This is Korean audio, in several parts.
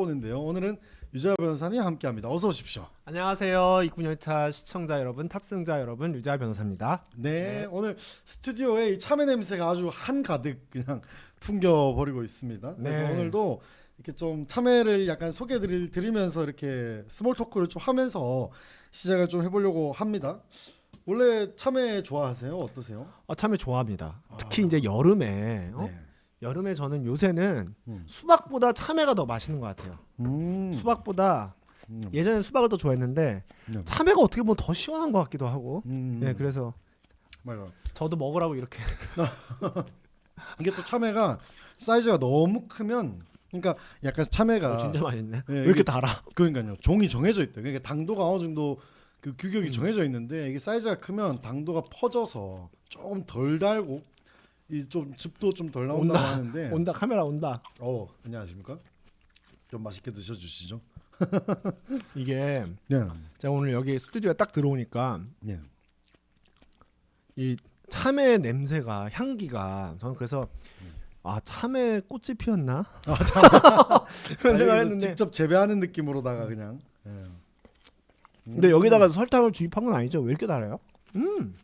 오는데요. 오늘은 유자 변호사님 함께합니다. 어서 오십시오. 안녕하세요. 이군열차 시청자 여러분, 탑승자 여러분, 유자 변호사입니다. 네, 오늘 스튜디오에 이 참외 냄새가 아주 한가득 그냥 풍겨버리고 있습니다. 그래서 네. 오늘도 이렇게 좀 참외를 약간 소개드리면서 이렇게 스몰 토크를 좀 하면서 시작을 좀 해보려고 합니다. 원래 참외 좋아하세요? 어떠세요? 참외 좋아합니다. 특히 이제 여름에 네. 여름에 저는 요새는 음. 수박보다 참외가 더 맛있는 것 같아요. 수박보다 예전엔 수박을 더 좋아했는데 네. 참외가 어떻게 보면 더 시원한 것 같기도 하고. 네, 그래서 맞아. 저도 먹으라고 이렇게. 이게 또 참외가 사이즈가 너무 크면, 그러니까 약간 참외가 진짜 맛있네. 네, 왜 이렇게 달아? 그러니까요. 종이 정해져 있대. 그러니까 당도가 어느 정도 그 규격이 음. 정해져 있는데 이게 사이즈가 크면 당도가 퍼져서 조금 덜 달고 이 좀 즙도 좀 덜 나온다고 온다. 하는데. 온다, 카메라 온다. 안녕하십니까? 좀 맛있게 드셔 주시죠. 이게 네. 제가 오늘 여기 스튜디오에 딱 들어오니까 네. 이 참외 냄새가 향기가 저는 그래서 참외 꽃이 피었나 그런 생각을 했는데 직접 재배하는 느낌으로다가 그냥. 네. 근데 여기다가 설탕을 주입한 건 아니죠? 왜 이렇게 달아요?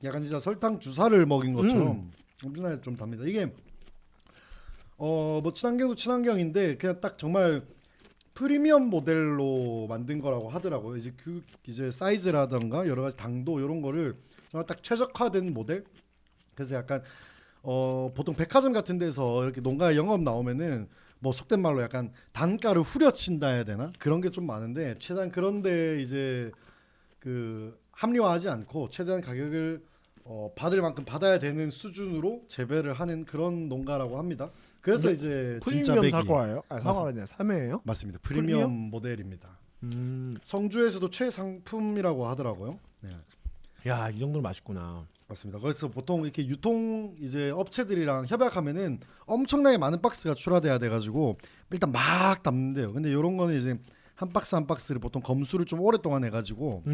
약간 진짜 설탕 주사를 먹인 것처럼 엄청나게 좀 답니다. 이게 뭐 친환경도 친환경인데 그냥 딱 정말 프리미엄 모델로 만든 거라고 하더라고요. 이제 사이즈라던가 여러 가지 당도 이런 거를 정말 딱 최적화된 모델. 그래서 약간 보통 백화점 같은 데서 이렇게 농가 영업 나오면은 뭐 속된 말로 약간 단가를 후려친다 해야 되나? 그런 게 좀 많은데 최대한 그런데 이제 그 합리화하지 않고 최대한 가격을 받을 만큼 받아야 되는 수준으로 재배를 하는 그런 농가라고 합니다. 그래서 이제 진짜 프리미엄 배기 사과예요? 사과가 아니라 참외예요? 맞습니다. 프리미엄 모델입니다. 성주에서도 최상품이라고 하더라고요. 네. 야, 이 정도로 맛있구나. 맞습니다. 그래서 보통 이렇게 유통 이제 업체들이랑 협약하면은 엄청나게 많은 박스가 출하돼야 돼가지고 일단 막 담는데요. 근데 이런 거는 이제 한 박스 한 박스를 보통 검수를 좀 오랫동안 해가지고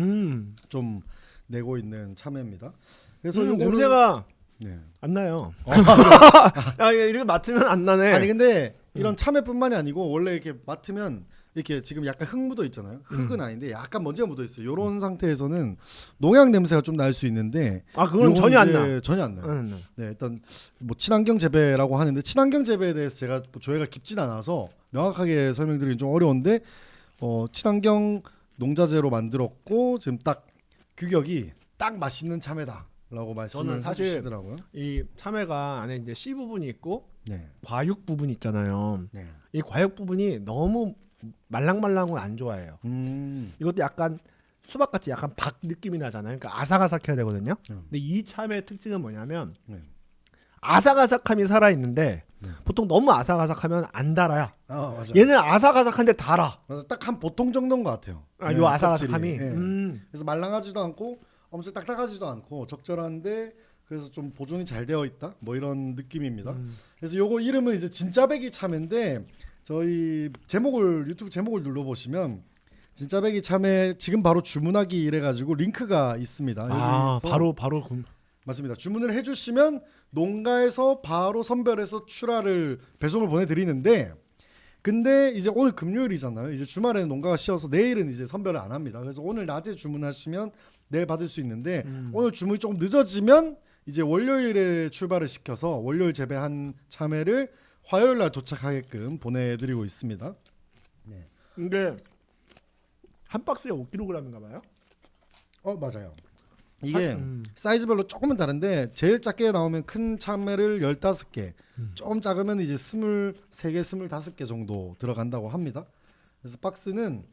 좀 내고 있는 참외입니다. 그래서 요거는 냄새가 네. 안 나요. 이렇게 맡으면 안 나네. 아니 근데 이런 참외뿐만이 아니고 원래 이렇게 맡으면 이렇게 지금 약간 흙 묻어 있잖아요. 흙은 아닌데 약간 먼지가 묻어 있어요. 이런 상태에서는 농약 냄새가 좀 날 수 있는데 그건 전혀 안 나. 전혀 안 나요. 네, 일단 뭐 친환경 재배라고 하는데 친환경 재배에 대해서 제가 조회가 깊진 않아서 명확하게 설명드리기 좀 어려운데 친환경 농자재로 만들었고 지금 딱 규격이 딱 맛있는 참외다라고 말씀을 사실 해주시더라고요. 이 참외가 안에 이제 씨 부분이 있고 네, 과육 부분이 있잖아요. 네. 이 과육 부분이 너무 말랑말랑한 건 안 좋아해요. 이것도 약간 수박같이 약간 박 느낌이 나잖아요. 그러니까 아삭아삭해야 되거든요. 근데 이 참외의 특징은 뭐냐면 아삭아삭함이 살아있는데 보통 너무 아삭아삭하면 안 달아요. 맞아요. 얘는 아삭아삭한데 달아. 딱 한 보통 정도인 것 같아요. 요 아삭아삭함이. 껍질이. 그래서 말랑하지도 않고 엄청 딱딱하지도 않고 적절한데 그래서 좀 보존이 잘 되어 있다. 뭐 이런 느낌입니다. 그래서 요거 이름은 이제 진짜 배기 참외인데 저희 유튜브 제목을 눌러보시면 진짜 배기 참외 지금 바로 주문하기 이래가지고 링크가 있습니다. 여기서 바로 맞습니다. 주문을 해주시면 농가에서 바로 선별해서 배송을 보내드리는데 근데 이제 오늘 금요일이잖아요. 이제 주말에는 농가가 쉬어서 내일은 이제 선별을 안 합니다. 그래서 오늘 낮에 주문하시면 내일 받을 수 있는데 오늘 주문이 조금 늦어지면 이제 월요일에 출발을 시켜서 월요일 재배한 참외를 화요일 날 도착하게끔 보내드리고 있습니다. 네. 근데 한 박스에 5kg인가 봐요. 맞아요. 이게 사이즈별로 조금은 다른데 제일 작게 나오면 큰 참외를 15개, 조금 작으면 이제 23개, 25개 정도 들어간다고 합니다. 그래서 박스는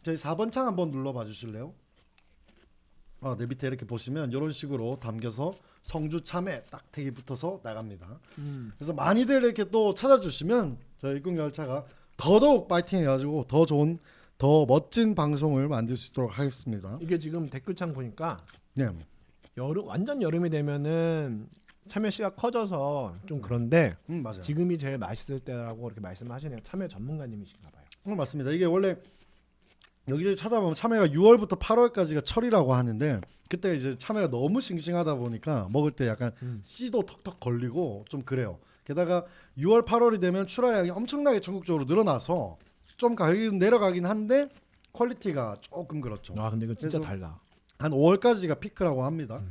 저희 4번 창 한번 눌러봐 주실래요? 내 밑에 이렇게 보시면 이런 식으로 담겨서 성주 참외 딱 택이 붙어서 나갑니다. 그래서 많이들 이렇게 또 찾아주시면 저희 일꾼열차가 더더욱 파이팅 해가지고 더 좋은 더 멋진 방송을 만들 수 있도록 하겠습니다. 이게 지금 댓글창 보니까 네. 완전 여름이 되면은 참외 씨가 커져서 좀 그런데 맞아요. 지금이 제일 맛있을 때라고 이렇게 말씀하시네요. 참외 전문가님이신가 봐요. 맞습니다. 이게 원래 여기저기 찾아보면 참외가 6월부터 8월까지가 철이라고 하는데 그때 이제 참외가 너무 싱싱하다 보니까 먹을 때 약간 씨도 턱턱 걸리고 좀 그래요. 게다가 6월 8월이 되면 출하량이 엄청나게 전국적으로 늘어나서 좀 가격이 내려가긴 한데 퀄리티가 조금 그렇죠. 아 근데 이거 진짜 그래서 달라. 한 5월까지가 피크라고 합니다.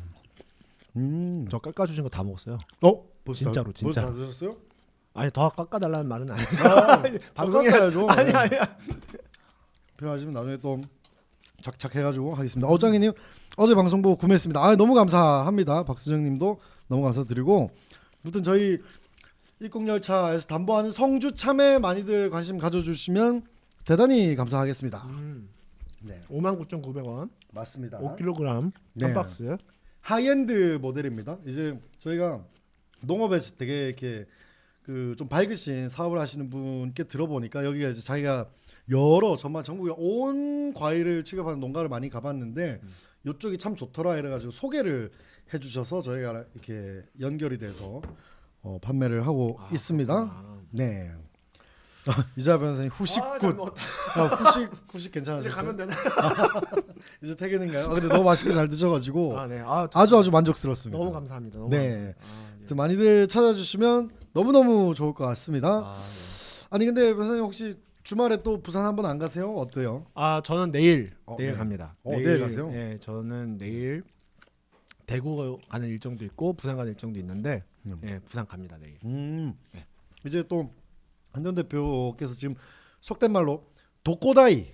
저 깎아주신 거 다 먹었어요. 벌써 진짜로, 진짜. 벌써 다 드셨어요? 아니 더 깎아달라는 말은 아니에요. 방송에 해야죠. 아니야. 필요하시면 나중에 또 작작해가지고 하겠습니다. 어장이님 어제 방송 보고 구매했습니다. 너무 감사합니다. 박수정님도 너무 감사드리고 아무튼 저희 입국열차에서 담보하는 성주 참외 많이들 관심 가져주시면 대단히 감사하겠습니다. 네 59,900원. 맞습니다. 5kg 네. 한 박스. 하이엔드 모델입니다. 이제 저희가 농업에서 되게 이렇게 그 좀 밝으신 사업을 하시는 분께 들어보니까 여기가 이제 자기가 여러 정말 전국에 온 과일을 취급하는 농가를 많이 가봤는데 이쪽이 참 좋더라 이래가지고 소개를 해주셔서 저희가 이렇게 연결이 돼서 판매를 하고 있습니다. 그렇구나. 네. 이자 변호사님 후식굿. 후식 괜찮으셨어요? 이제 가면 되나? 이제 퇴근인가요? 근데 너무 맛있게 잘 드셔가지고 네. 아주 만족스럽습니다. 너무 감사합니다. 너무 네. 감사합니다. 많이들 찾아주시면 너무 좋을 것 같습니다. 네. 아니 근데 변호사님 혹시 주말에 또 부산 한번 안 가세요? 어때요? 저는 내일 네. 갑니다. 내일 가세요? 네, 저는 내일 대구 가는 일정도 있고 부산 가는 일정도 있는데 네, 부산 갑니다 내일. 네. 이제 또 한전 대표께서 지금 속된 말로 독고다이,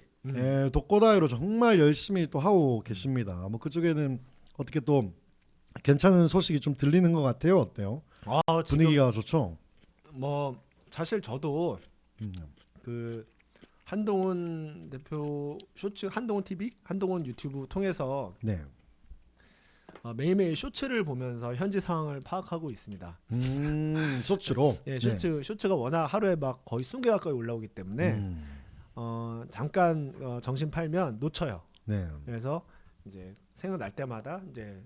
독고다이로 정말 열심히 또 하고 계십니다. 뭐 그쪽에는 어떻게 또 괜찮은 소식이 좀 들리는 것 같아요. 어때요? 분위기가 좋죠. 뭐 사실 저도 그 한동훈 대표 쇼츠, 한동훈 TV, 한동훈 유튜브 통해서 네. 매일매일 쇼츠를 보면서 현지 상황을 파악하고 있습니다. 쇼츠로. 예, 쇼츠가 워낙 하루에 막 거의 20개 가까이 올라오기 때문에 잠깐 정신 팔면 놓쳐요. 네. 그래서 이제 생각날 때마다 이제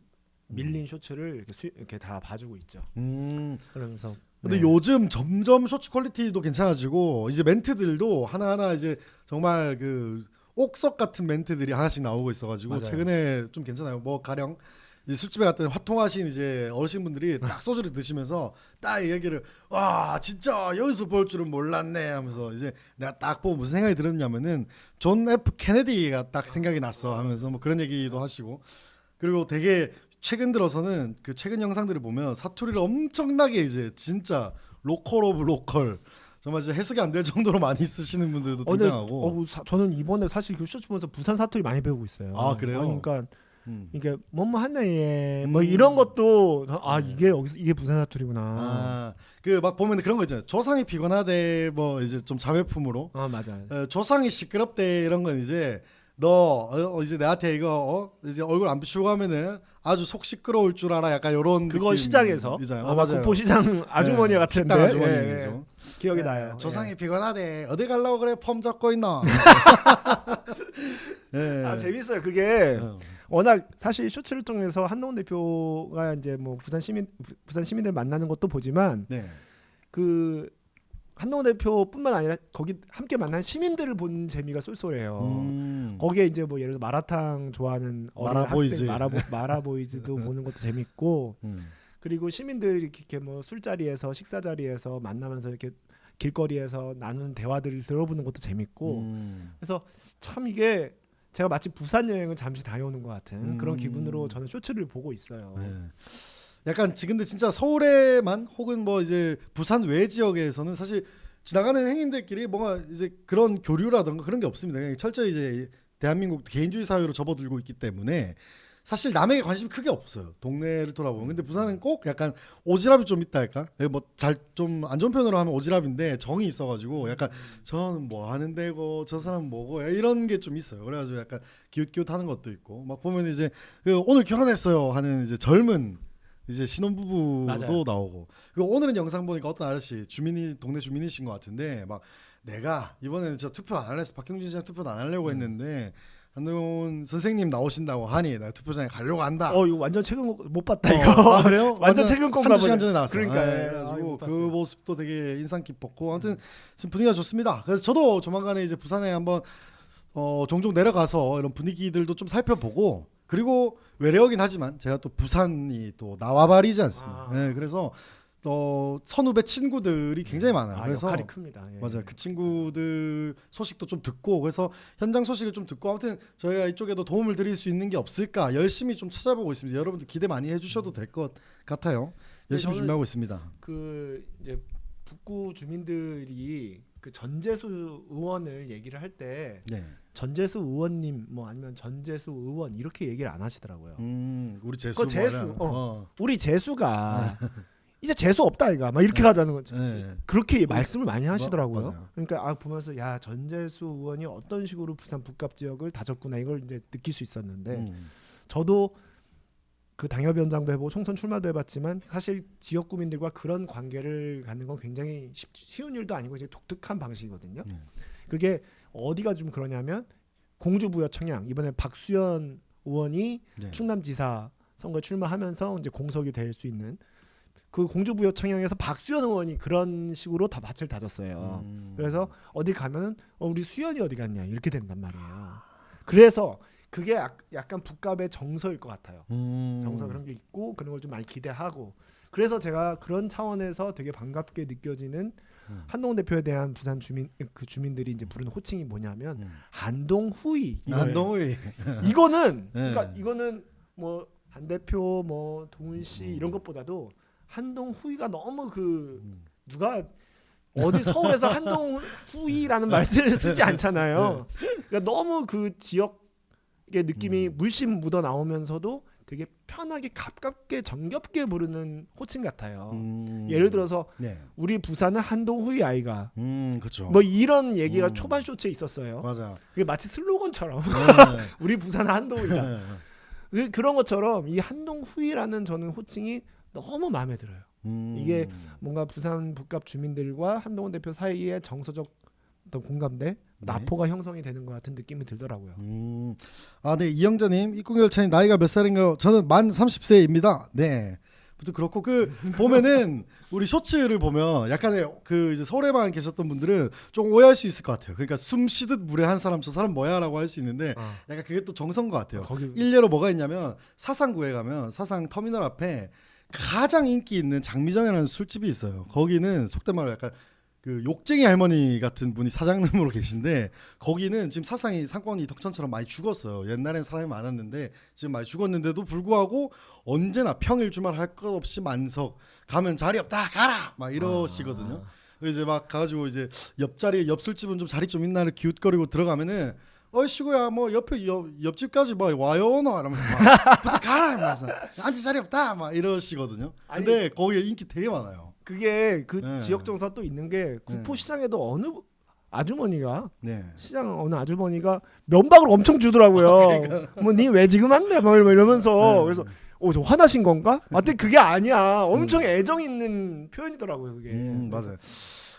밀린 쇼츠를 이렇게 다 봐주고 있죠. 그러면서 근데 요즘 점점 쇼츠 퀄리티도 괜찮아지고 이제 멘트들도 하나하나 이제 정말 그 옥석 같은 멘트들이 하나씩 나오고 있어가지고 맞아요. 최근에 좀 괜찮아요. 뭐 가령 이제 술집에 갔더니 화통하신 이제 어르신분들이 딱 소주를 드시면서 딱 이 얘기를 와 진짜 여기서 볼 줄은 몰랐네 하면서 이제 내가 딱 보고 무슨 생각이 들었냐면은 존 F 케네디가 딱 생각이 났어 하면서 뭐 그런 얘기도 하시고 그리고 되게 최근 들어서는 그 최근 영상들을 보면 사투리를 엄청나게 이제 진짜 로컬 오브 로컬 정말 이제 해석이 안 될 정도로 많이 쓰시는 분들도 등장하고. 저는 이번에 사실 그 쇼츠 보면서 부산 사투리 많이 배우고 있어요. 그래요? 그러니까 이게 뭐뭐 한나예 뭐 이런 것도 이게 여기서 이게 부산 사투리구나. 그 막 보면 그런 거 있잖아요. 조상이 피곤하대 뭐 이제 좀 자매품으로. 맞아요. 조상이 시끄럽대 이런 건 이제 너 이제 내한테 이거 이제 얼굴 안 비추고 하면은 아주 속 시끄러울 줄 알아. 약간 이런 그거 시장에서 맞아요. 구포 시장 아주머니 같은데. 식당 아주머니죠. 기억이 나요. 조상이 피곤하대. 어디 가려고 그래? 폼 잡고 있나? 재밌어요. 그게 워낙 사실 쇼츠를 통해서 한동훈 대표가 이제 뭐 부산 시민들 만나는 것도 보지만 그 한동훈 대표뿐만 아니라 거기 함께 만난 시민들을 본 재미가 쏠쏠해요. 거기에 이제 뭐 예를 들어 마라탕 좋아하는 어린 마라보이즈. 학생 마라보이즈도 보는 것도 재밌고 그리고 시민들 이렇게 뭐 술자리에서 식사 자리에서 만나면서 이렇게 길거리에서 나누는 대화들을 들어보는 것도 재밌고 그래서 참 이게 제가 마치 부산 여행을 잠시 다녀오는 것 같은 그런 기분으로 저는 쇼츠를 보고 있어요. 약간 근데 진짜 서울에만 혹은 뭐 이제 부산 외 지역에서는 사실 지나가는 행인들끼리 뭔가 이제 그런 교류라든가 그런 게 없습니다. 그냥 철저히 이제 대한민국 개인주의 사회로 접어들고 있기 때문에 사실 남에게 관심이 크게 없어요. 동네를 돌아보면. 근데 부산은 꼭 약간 오지랖이 좀 있다 할까? 뭐 잘 좀 안 좋은 편으로 하면 오지랖인데 정이 있어가지고 약간 저는 뭐 하는 데고 저 사람은 뭐고 이런 게 좀 있어요. 그래가지고 약간 기웃기웃하는 것도 있고 막 보면 이제 오늘 결혼했어요 하는 이제 젊은 이제 신혼부부도 맞아요. 나오고 그리고 오늘은 영상 보니까 어떤 아저씨 동네 주민이신 것 같은데 막 내가 이번에는 진짜 투표 안 할래 해서 박형준 씨랑 투표 안 하려고 했는데 한동훈 선생님 나오신다고 하니 내가 투표장에 가려고 한다. 이거 완전 최근 못 봤다 이거. 그래요? 완전 최근 건가 한두 시간 전에 나왔어요. 그러니까요. 그래가지고 그 모습도 되게 인상 깊었고 아무튼 지금 분위기가 좋습니다. 그래서 저도 조만간에 이제 부산에 한번 종종 내려가서 이런 분위기들도 좀 살펴보고 그리고 외래어긴 하지만 제가 또 부산이 또 나와바리지 않습니까? 그래서 선후배 친구들이 굉장히 많아요. 그래서 역할이 큽니다. 예. 맞아요. 그 친구들 소식도 좀 듣고 그래서 현장 소식을 좀 듣고 아무튼 저희가 이쪽에도 도움을 드릴 수 있는 게 없을까 열심히 좀 찾아보고 있습니다. 여러분들 기대 많이 해주셔도 될 것 같아요. 열심히 준비하고 있습니다. 그 이제 북구 주민들이 그 전재수 의원을 얘기를 할 때 네. 전재수 의원님 뭐 아니면 전재수 의원 이렇게 얘기를 안 하시더라고요. 우리 재수. 그 재수. 우리 재수가 이제 재수 없다 이가 막 이렇게 가자는 거죠. 네. 그렇게 말씀을 많이 하시더라고요. 맞아요. 그러니까 보면서 야 전재수 의원이 어떤 식으로 부산 북갑 지역을 다졌구나 이걸 이제 느낄 수 있었는데 저도 그 당협위원장도 해보고 총선 출마도 해봤지만 사실 지역 구민들과 그런 관계를 갖는 건 굉장히 쉬운 일도 아니고 이제 독특한 방식이거든요. 그게 어디가 좀 그러냐면 공주부여 청양 이번에 박수현 의원이 네. 충남지사 선거에 출마하면서 이제 공석이 될 수 있는 그 공주부여 청양에서 박수현 의원이 그런 식으로 다 밭을 다졌어요. 그래서 어디 가면은 우리 수현이 어디 갔냐 이렇게 된단 말이에요. 그래서 그게 약간 북갑의 정서일 것 같아요. 정서 그런 게 있고 그런 걸 좀 많이 기대하고 그래서 제가 그런 차원에서 되게 반갑게 느껴지는 한동훈 대표에 대한 부산 주민들이 이제 부르는 호칭이 뭐냐면 한동후이. 한동후이. 이거는 그러니까 이거는 뭐 한 대표 뭐 동훈 씨 이런 것보다도 한동후이가 너무 누가 어디 서울에서 한동후이라는 말씀을 쓰지 않잖아요. 그러니까 너무 그 지역의 느낌이 물씬 묻어 나오면서도 되게 편하게 가깝게 정겹게 부르는 호칭 같아요. 예를 들어서 우리 부산은 한동후이 아이가 그렇죠. 뭐 이런 얘기가 초반 쇼츠에 있었어요. 맞아. 그게 마치 슬로건처럼 우리 부산은 한동후이다. 그런 것처럼 이 한동후이라는 저는 호칭이 너무 마음에 들어요. 이게 뭔가 부산 북갑 주민들과 한동훈 대표 사이의 정서적 어떤 공감대, 라포가 형성이 되는 것 같은 느낌이 들더라고요. 네 이영자님, 입국열차님 나이가 몇 살인가요? 저는 만 30세입니다. 네. 아무튼 그렇고 보면은 우리 쇼츠를 보면 약간의 이제 서울에만 계셨던 분들은 좀 오해할 수 있을 것 같아요. 그러니까 숨 쉬듯 물에 한 사람 저 사람 뭐야라고 할 수 있는데 약간 그게 또 정서인 것 같아요. 일례로 뭐가 있냐면 사상구에 가면 사상 터미널 앞에 가장 인기 있는 장미정이라는 술집이 있어요. 거기는 속된 말로 약간 그 욕쟁이 할머니 같은 분이 사장님으로 계신데 거기는 지금 사상이 상권이 덕천처럼 많이 죽었어요. 옛날엔 사람이 많았는데 지금 많이 죽었는데도 불구하고 언제나 평일 주말 할 것 없이 만석 가면 자리 없다 가라 막 이러시거든요. 이제 막 가가지고 이제 옆자리에 옆 술집은 좀 자리 좀 있나를 기웃거리고 들어가면은 어이씨구야 뭐 옆집까지 막 와요 너 이러면서 막 부터 가라 이러면서 앉을 자리 없다 막 이러시거든요. 근데 거기에 인기 되게 많아요. 그게 지역 정서 또 있는 게 구포시장에도 어느 아주머니가 시장 어느 아주머니가 면박을 엄청 주더라고요. 뭐 니 왜 지금 왔냐 뭐 이러면서 그래서 저 화나신 건가? 하여튼 그게 아니야. 엄청 애정 있는 표현이더라고요 그게. 맞아요.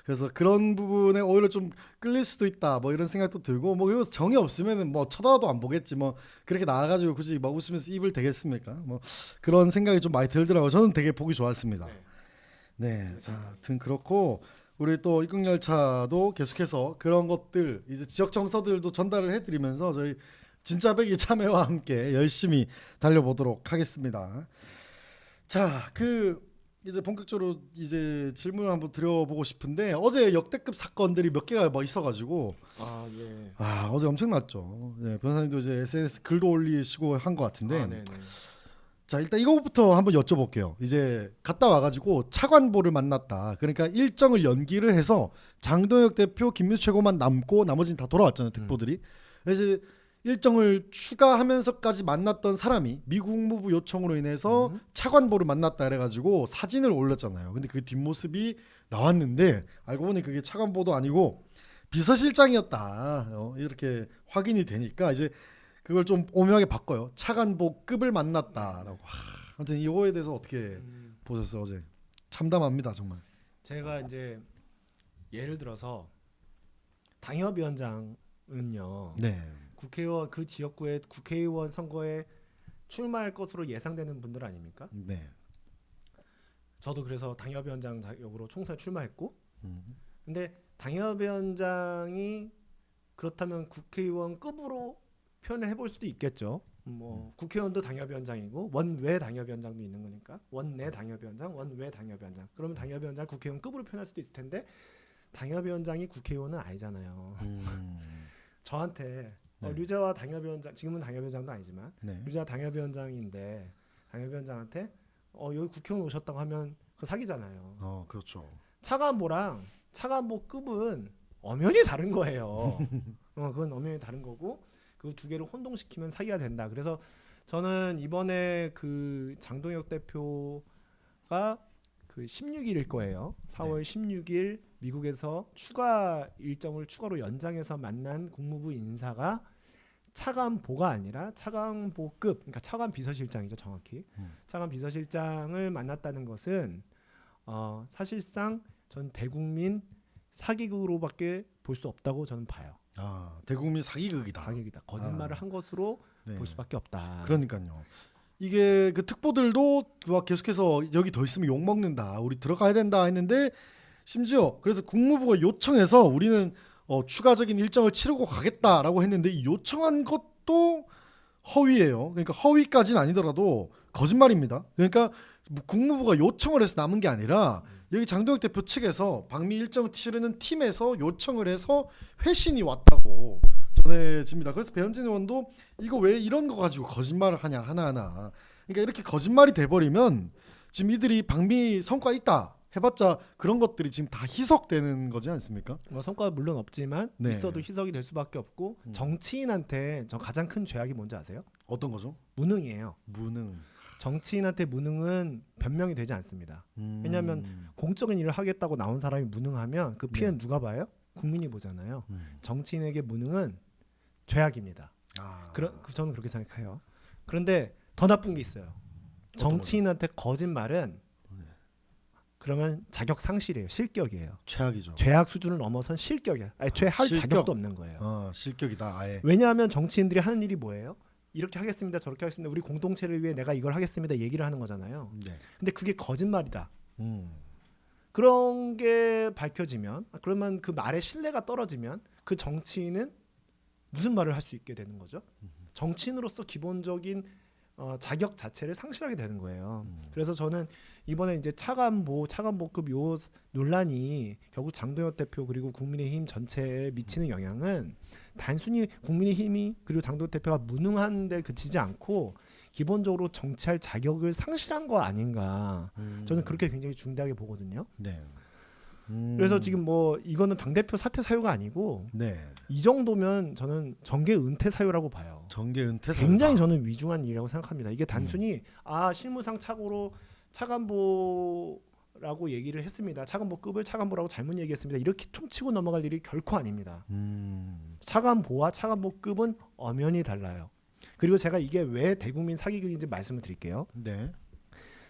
그래서 그런 부분에 오히려 좀 끌릴 수도 있다 뭐 이런 생각도 들고 뭐 여기서 정이 없으면은 뭐 쳐다도 안 보겠지 뭐 그렇게 나와가지고 굳이 막 웃으면서 입을 대겠습니까? 뭐 그런 생각이 좀 많이 들더라고요. 저는 되게 보기 좋았습니다. 네, 자, 하여튼 그렇고 우리 또 입국열차도 계속해서 그런 것들 이제 지역 정서들도 전달을 해드리면서 저희 진짜배기 참여와 함께 열심히 달려보도록 하겠습니다. 자, 이제 본격적으로 이제 질문을 한번 드려보고 싶은데 어제 역대급 사건들이 몇 개가 뭐 있어가지고 어제 엄청났죠. 네, 변호사님도 이제 SNS 글도 올리시고 한 것 같은데. 자 일단 이거부터 한번 여쭤볼게요. 이제 갔다 와가지고 차관보를 만났다. 그러니까 일정을 연기를 해서 장동혁 대표, 김민수 최고만 남고 나머지는 다 돌아왔잖아요. 특보들이. 그래서 일정을 추가하면서까지 만났던 사람이 미 국무부 요청으로 인해서 차관보를 만났다 그래가지고 사진을 올렸잖아요. 근데 그 뒷모습이 나왔는데 알고 보니 그게 차관보도 아니고 비서실장이었다. 이렇게 확인이 되니까 이제 그걸 좀 오묘하게 바꿔요. 차관보급을 만났다라고. 아무튼 이거에 대해서 어떻게 보셨어요 어제? 참담합니다 정말. 제가 이제 예를 들어서 당협위원장은요. 국회의원 그 지역구의 국회의원 선거에 출마할 것으로 예상되는 분들 아닙니까? 저도 그래서 당협위원장 자격으로 총선에 출마했고, 근데 당협위원장이 그렇다면 국회의원급으로 표현을 해볼 수도 있겠죠. 국회의원도 당협위원장이고 원외 당협위원장도 있는 거니까 원내 당협위원장, 원외 당협위원장. 그러면 당협위원장 국회의원급으로 표현할 수도 있을 텐데 당협위원장이 국회의원은 아니잖아요. 저한테 류재화 당협위원장, 지금은 당협위원장도 아니지만 류재화 당협위원장인데 당협위원장한테 여기 국회의원 오셨다고 하면 그 사기잖아요. 그렇죠. 차관보랑 차관보급은 엄연히 다른 거예요. 그건 엄연히 다른 거고 그 두 개를 혼동시키면 사기가 된다. 그래서 저는 이번에 그 장동혁 대표가 그 16일일 거예요. 4월 16일 미국에서 추가 일정을 추가로 연장해서 만난 국무부 인사가 차관보가 아니라 차관보급, 그러니까 차관 비서실장이죠, 정확히. 차관 비서실장을 만났다는 것은 사실상 전 대국민 사기극으로밖에 볼 수 없다고 저는 봐요. 대국민 사기극이다. 거짓말을 한 것으로 볼 수밖에 없다. 그러니까요. 이게 그 특보들도 막 계속해서 여기 더 있으면 욕 먹는다, 우리 들어가야 된다 했는데 심지어 그래서 국무부가 요청해서 우리는 추가적인 일정을 치르고 가겠다라고 했는데 이 요청한 것도 허위예요. 그러니까 허위까지는 아니더라도 거짓말입니다. 그러니까 국무부가 요청을 해서 남은 게 아니라 여기 장동혁 대표 측에서 방미 일정 치르는 팀에서 요청을 해서 회신이 왔다고 전해집니다. 그래서 배현진 의원도 이거 왜 이런 거 가지고 거짓말을 하냐 하나하나. 그러니까 이렇게 거짓말이 돼버리면 지금 이들이 방미 성과 있다 해봤자 그런 것들이 지금 다 희석되는 거지 않습니까? 성과가 물론 없지만 있어도 희석이 될 수밖에 없고 정치인한테 저 가장 큰 죄악이 뭔지 아세요? 어떤 거죠? 무능이에요. 무능. 정치인한테 무능은 변명이 되지 않습니다. 왜냐하면 공적인 일을 하겠다고 나온 사람이 무능하면 그 피해는 누가 봐요? 국민이 보잖아요. 정치인에게 무능은 죄악입니다. 저는 그렇게 생각해요. 그런데 더 나쁜 게 있어요. 정치인한테 거짓말은 그러면 자격 상실이에요. 실격이에요. 최악이죠. 죄악 수준을 넘어선 실격이야. 죄할 실격. 자격도 없는 거예요. 실격이다. 아예. 왜냐하면 정치인들이 하는 일이 뭐예요? 이렇게 하겠습니다. 저렇게 하겠습니다. 우리 공동체를 위해 내가 이걸 하겠습니다. 얘기를 하는 거잖아요. 근데 그게 거짓말이다. 그런 게 밝혀지면 그러면 그 말의 신뢰가 떨어지면 그 정치인은 무슨 말을 할 수 있게 되는 거죠? 정치인으로서 기본적인 자격 자체를 상실하게 되는 거예요. 그래서 저는 이번에 이제 차관보급 요 논란이 결국 장동혁 대표 그리고 국민의힘 전체에 미치는 영향은 단순히 국민의힘이 그리고 장동혁 대표가 무능한데 그치지 않고 기본적으로 정치할 자격을 상실한 거 아닌가. 저는 그렇게 굉장히 중대하게 보거든요. 그래서 지금 이거는 당대표 사퇴 사유가 아니고 이 정도면 저는 정계 은퇴 사유라고 봐요. 정계 은퇴 사유. 굉장히 저는 위중한 일이라고 생각합니다. 이게 단순히 실무상 착오로 차관보라고 얘기를 했습니다. 차관보급을 차관보라고 잘못 얘기했습니다. 이렇게 퉁치고 넘어갈 일이 결코 아닙니다. 차관보와 차관보급은 엄연히 달라요. 그리고 제가 이게 왜 대국민 사기극인지 말씀을 드릴게요.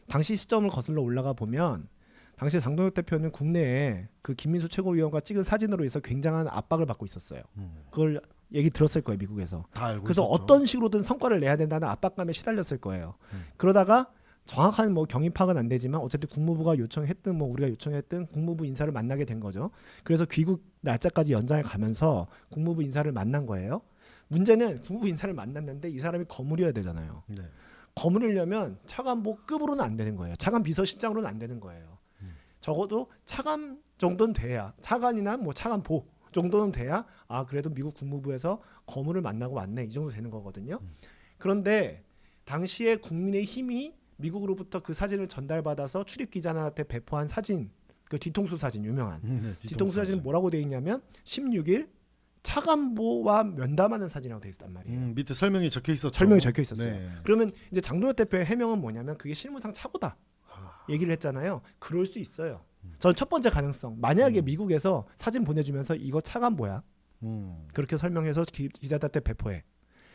당시 시점을 거슬러 올라가 보면 당시 장동혁 대표는 국내에 그 김민수 최고위원과 찍은 사진으로 해서 굉장한 압박을 받고 있었어요. 그걸 얘기 들었을 거예요, 미국에서. 다 알고 그래서 있었죠. 어떤 식으로든 성과를 내야 된다는 압박감에 시달렸을 거예요. 그러다가 정확한 경위 파악은 안 되지만 어쨌든 국무부가 요청했든 우리가 요청했든 국무부 인사를 만나게 된 거죠. 그래서 귀국 날짜까지 연장해 가면서 국무부 인사를 만난 거예요. 문제는 국무부 인사를 만났는데 이 사람이 거물이어야 되잖아요. 거물이려면 차관보급으로는 안 되는 거예요. 차관 비서실장으로는 안 되는 거예요. 적어도 차관 정도는 돼야, 차관이나 차관보 정도는 돼야 그래도 미국 국무부에서 거물을 만나고 왔네, 이 정도 되는 거거든요. 그런데 당시에 국민의힘이 미국으로부터 그 사진을 전달받아서 출입 기자한테 배포한 사진, 그 뒤통수 사진, 유명한 뒤통수 사진은 뭐라고 돼 있냐면 16일 차관보와 면담하는 사진이라고 돼 있단 말이에요. 밑에 설명이 적혀 있었죠. 설명이 적혀 있었어요. 그러면 이제 장동혁 대표의 해명은 뭐냐면 그게 실무상 착오다 얘기를 했잖아요. 그럴 수 있어요. 전 첫 번째 가능성, 만약에 미국에서 사진 보내주면서 이거 차관보야 그렇게 설명해서 기자들한테 배포해,